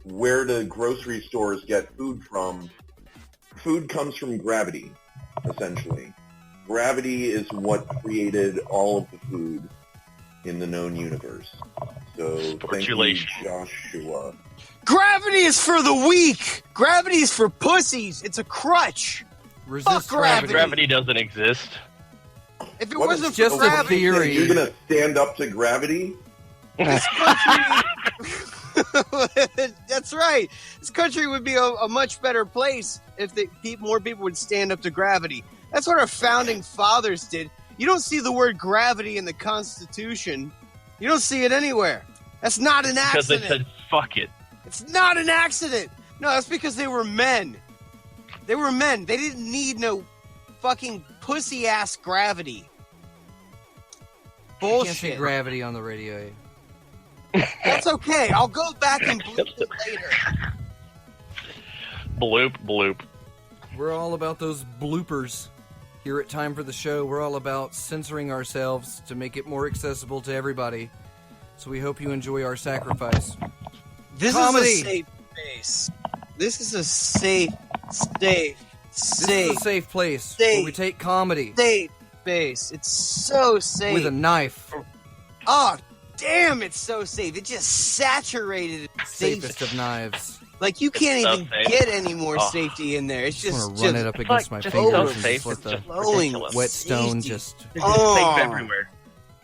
where do grocery stores get food from? Food comes from gravity, essentially. Gravity is what created all of the food in the known universe. So thank you, Joshua. Gravity is for the weak! Gravity is for pussies! It's a crutch! Fuck gravity! Gravity doesn't exist. If it wasn't just for gravity... a theory. You're going to stand up to gravity? This country... That's right. This country would be a much better place if more people would stand up to gravity. That's what our founding fathers did. You don't see the word gravity in the Constitution. You don't see it anywhere. That's not an accident. Because they said, fuck it. It's not an accident. No, that's because they were men. They were men. They didn't need no fucking pussy-ass gravity. Bullshit. You can't say gravity on the radio. That's okay. I'll go back and bleep it later. Bloop, bloop. We're all about those bloopers. Here at Time for the Show, we're all about censoring ourselves to make it more accessible to everybody. So we hope you enjoy our sacrifice. This Comedy. is a safe space. This is a safe This is a safe place where we take comedy. Safe space. It's so safe. With a knife. Oh, damn, it's so safe. It just saturated Safest of knives. Like, you can't even get any more safety in there. It's just... I want to run it up against my just fingers so and safe, just let it's the just ridiculous. whetstone just... It's safe everywhere.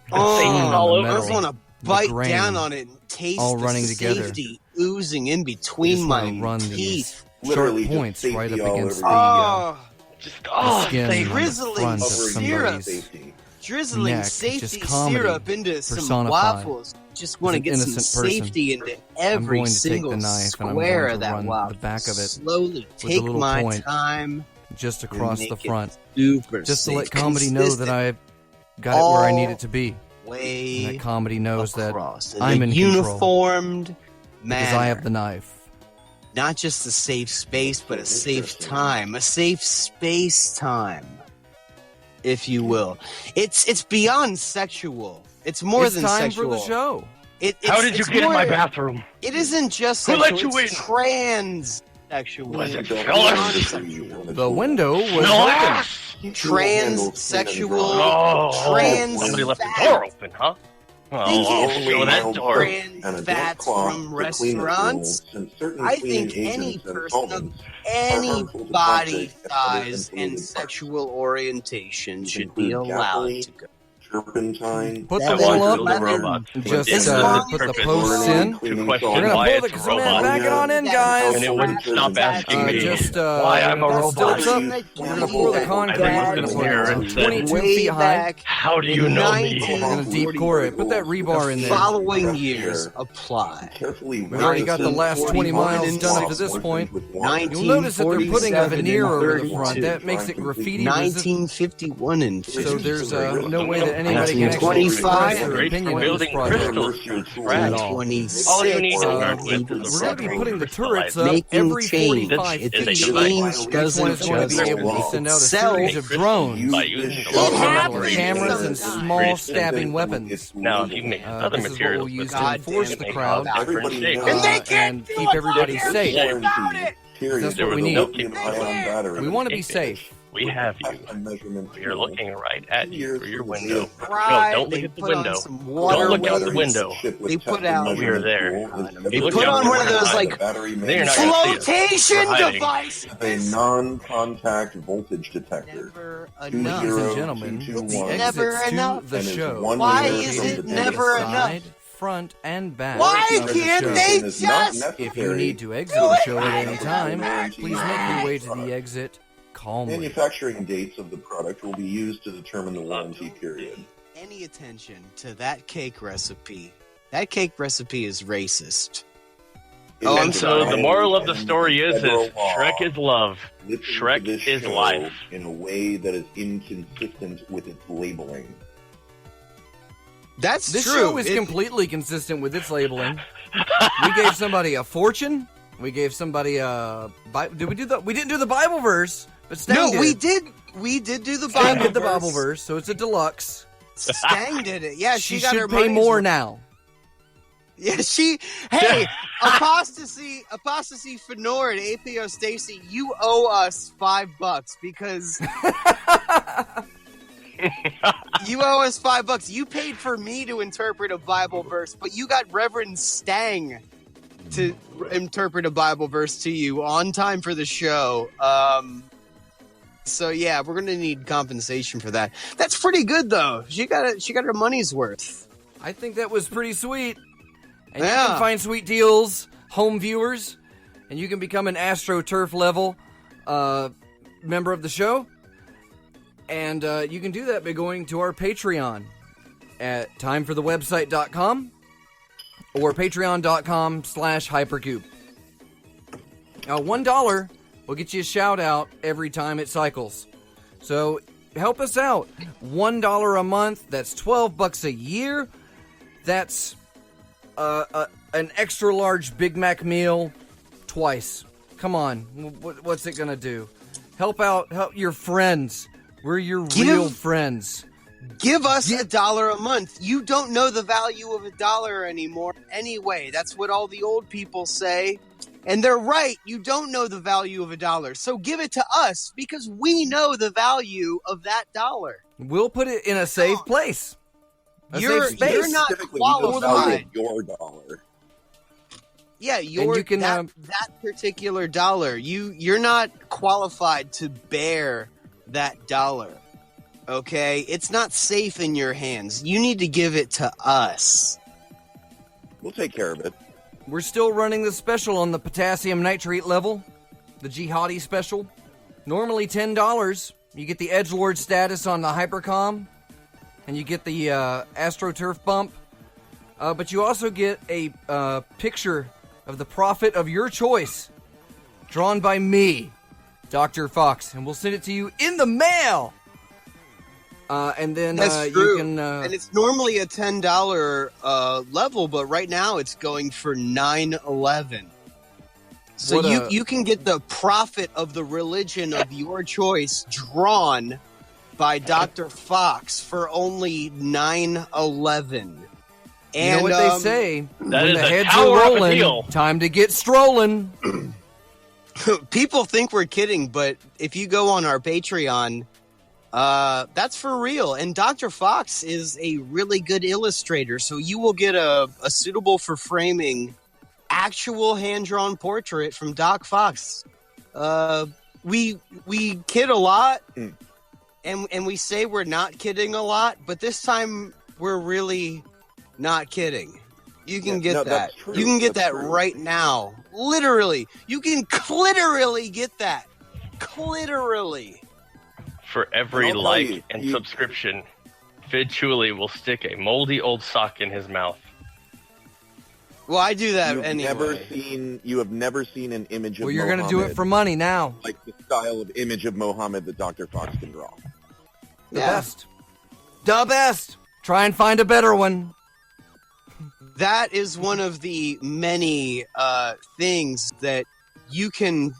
It's safe all over. I just want to bite down on it and taste all the running together. safety oozing in between my teeth. Literally sharp points just right up safety all against over the skin on the drizzling front of syrup. somebody's Drizzling neck. safety Just comedy syrup into some personified. waffles. Just want to As an get some innocent person, safety into I'm every going to take single the knife and I'm square going of to that run waffle. the back of it Slowly with a take little my point time. just across and the make it front. Super Just to safe. let comedy know that Consistent. I've got it where I need it to be. Way And that comedy knows across. that I'm in control. Uniformed manner. Because I have the knife. Not just a safe space, but a safe time. A safe space time, if you will. It's beyond sexual. It's more It's than time sexual. for the show. How did you get in my bathroom? It isn't just Who sexual. let you it's transsexual. Was it It's Phyllis? non-sexual. The window was No. open. transsexual, somebody left the door open, huh? Well, I'll show that door. Trans fats from restaurants. I think any person of any body size and sexual orientation should be allowed to go. Turpentine. Put I the want poll to up. build a robot. Just It's put the posts in. to We're question gonna why pull it's the a man robot. back it on in, guys. And it wouldn't stop asking me why I'm a robot. Stilts up. We're gonna pour the concrete. We're gonna put it 22 feet high. How do you know me? We're gonna deep core it. Put that rebar in there. Following years apply. We've already got the last 20 miles done up to this point. You'll notice that they're putting a veneer over the front. That makes it graffiti resistant. 1951 and So there's no way that anybody can actually express their opinion of this project at all. All you need to start with We're is going to be putting the turrets up Making every change. 45 It's feet. a Each device. one Doesn't is going to be able to just send out a sell series of drones, by using cameras, and small stabbing weapons. Now, if you make other This is what materials, we'll use with to it, enforce you the make crowd all different shapes. and keep everybody safe. That's what we need. We want to be safe. We have you. We are looking right at you through your window. Right, No, don't look they at the put on window. some water Don't look out the weapons. window. They put out. We are there. They put on one of those like They're not gonna see us. flotation We're hiding. devices. A non-contact voltage detector. Never Ladies enough. and gentlemen, 201. the Never exits enough. to the And there's show. one Why window is from it the never data. Side, front, and back. Why of the can't show. they Is not just? If you need to exit the show at any time, please make your way to the exit calmly. Manufacturing dates of the product will be used to determine the warranty period. Any attention to that cake recipe? That cake recipe is racist. Oh, I'm So the moral of the story is Federal law Shrek is love. listens to Shrek this is show life. in a way that is inconsistent with its labeling. That's This true. show is completely consistent with its labeling. We gave somebody a fortune. We gave somebody a. Did we do the? We didn't do the Bible verse, but Stang No, did. we did. We did do the Stang Bible did the verse. Bible verse, so it's a deluxe. Stang did it. Yeah, She got her should pay money's more worth. now. Yeah, she. Hey, apostasy Fenor and APO Stacy, you owe us $5 because you owe us $5. You paid for me to interpret a Bible verse, but you got Reverend Stang to interpret a Bible verse to you on time for the show. So yeah, we're gonna need compensation for that. That's pretty good though. She got her money's worth. I think that was pretty sweet. And you Yeah. can find sweet deals, home viewers, and you can become an AstroTurf level member of the show. And you can do that by going to our Patreon at timeforthewebsite.com or patreon.com/hypercube. Now, $1 will get you a shout out every time it cycles. So help us out. $1 a month, that's $12 a year. That's an extra large Big Mac meal twice. Come on, what's it gonna do? Help your friends. We're your real friends. Give us $1 a month. You don't know the value of $1 anymore. Anyway, that's what all the old people say. And they're right. You don't know the value of $1. So give it to us because we know the value of that dollar. We'll put it in a safe place. You're not Specifically, we don't value qualified. your dollar. Yeah, that particular dollar. You're not qualified to bear that dollar. Okay? It's not safe in your hands. You need to give it to us. We'll take care of it. We're still running the special on the potassium nitrate level, the Jihadi special. Normally $10. You get the Edgelord status on the Hypercom, and you get the AstroTurf bump. But you also get a picture of the prophet of your choice, drawn by me, Dr. Fox, and we'll send it to you in the mail. And then That's true. you can. And it's normally a $10 level, but right now it's going for $9.11. So you can get the prophet of the religion of your choice drawn by Dr. Fox for only $9.11. And you know what they say? That when is the a heads tower are of a rolling, deal. time to get strolling. People think we're kidding, but if you go on our Patreon That's for real. And Dr. Fox is a really good illustrator, so you will get a suitable for framing actual hand-drawn portrait from Doc Fox. We kid a lot, and we say we're not kidding a lot, but this time we're really not kidding. You can get that. You can get that right now. Literally. You can clitorally get that. Clitorally. For every like and subscription, Fid Chuli will stick a moldy old sock in his mouth. Well, I do that You've anyway. You have never seen an image of Well, you're Muhammad, going to do it for money now. like the style of image of Muhammad that Dr. Fox can draw. The best. The best. Try and find a better one. That is one of the many things that you can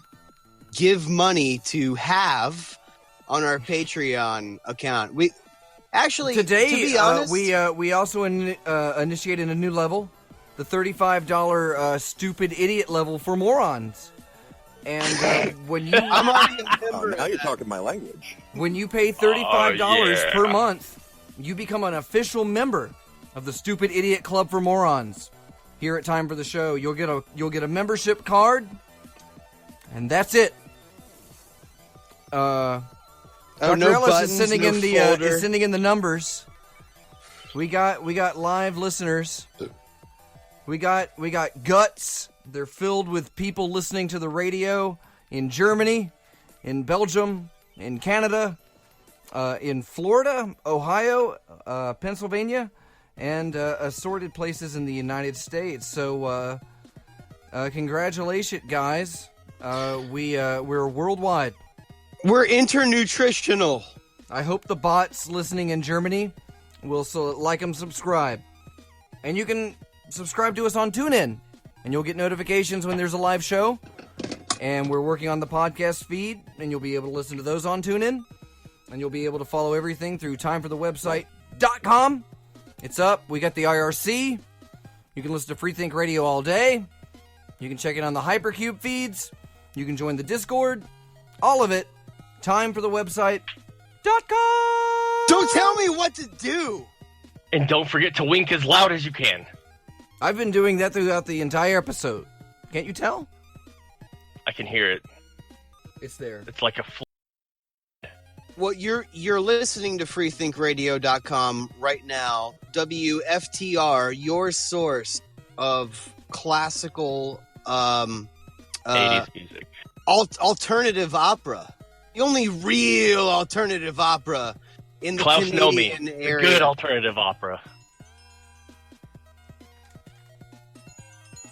give money to have on our Patreon account. We actually Today, to be honest, we also initiated a new level, the $35 stupid idiot level for morons. And when you I'm already a member. Now you're talking my language. When you pay $35 per yeah. month, you become an official member of the Stupid Idiot Club for Morons. Here at Time for the Show, you'll get a membership card, and that's it. Dr. no Ellis buttons, is sending no in the folder. the numbers. We got live listeners. We got guts. They're filled with people listening to the radio in Germany, in Belgium, in Canada, in Florida, Ohio, Pennsylvania, and assorted places in the United States. So, congratulations, guys. We're worldwide. We're internutritional. I hope the bots listening in Germany will like and subscribe. And you can subscribe to us on TuneIn, and you'll get notifications when there's a live show. And we're working on the podcast feed, and you'll be able to listen to those on TuneIn. And you'll be able to follow everything through timeforthewebsite.com. It's up. We got the IRC. You can listen to Freethink Radio all day. You can check it on the Hypercube feeds. You can join the Discord. All of it. Timeforthewebsite.com. Don't tell me what to do. And don't forget to wink as loud as you can. I've been doing that throughout the entire episode. Can't you tell? I can hear it. It's there. It's like a Well, you're listening to freethinkradio.com right now. WFTR, your source of classical 80s music. Alternative opera. The only real alternative opera in the Klaus Nomi, Canadian the area. good alternative opera.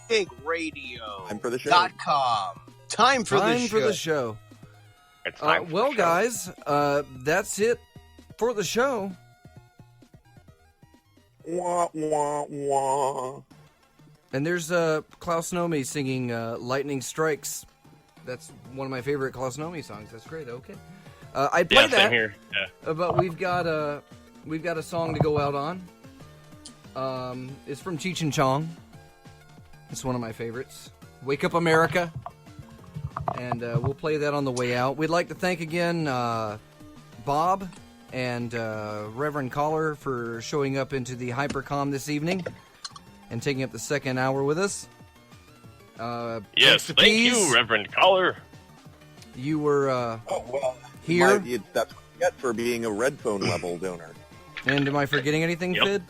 FreethinkRadio.com. Time for the show. Time for the show. It's time for Well, the show. guys, that's it for the show. Wah, wah, wah. And there's Klaus Nomi singing Lightning Strikes. That's one of my favorite Klaus Nomi songs. That's great. Okay. I'd play Yeah, that. same here. Yeah. But we've got a song to go out on. It's from Cheech and Chong. It's one of my favorites. Wake Up America. And we'll play that on the way out. We'd like to thank again Bob and Reverend Caller for showing up into the Hypercom this evening and taking up the second hour with us. Yes, thank you, Reverend Caller. You were Here? here. That's what you get for being a Red Phone level donor. And am I forgetting anything, Yep. Fid?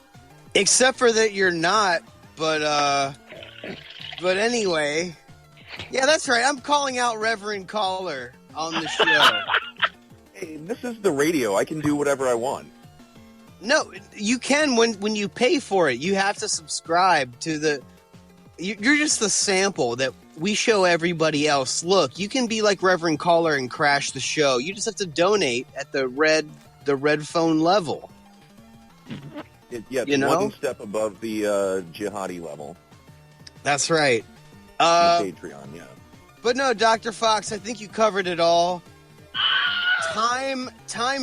Except for that you're not, but anyway. Yeah, that's right. I'm calling out Reverend Caller on the show. Hey, this is the radio. I can do whatever I want. No, you can when you pay for it. You have to subscribe to the... You're just the sample that we show everybody else. Look, you can be like Reverend Caller and crash the show. You just have to donate at the red phone level. It's You know? one step above the jihadi level. That's right. On Patreon, yeah. But no, Dr. Fox, I think you covered it all. Time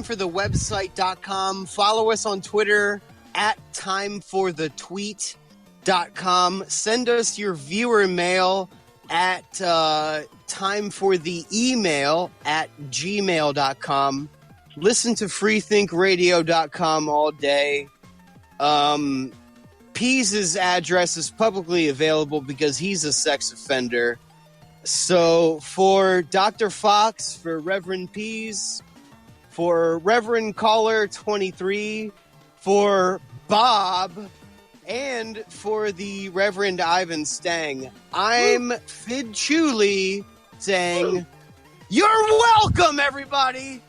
for the website.com. Follow us on Twitter at timeforthetweet.com. Send us your viewer mail at timefortheemail at gmail.com. listen to freethinkradio.com all day. Pease' address is publicly available because he's a sex offender. So for Dr. Fox, for Reverend Pease, for Reverend Caller 23, for Bob, and for the Reverend Ivan Stang, I'm Fid Chuli saying, you're welcome, everybody!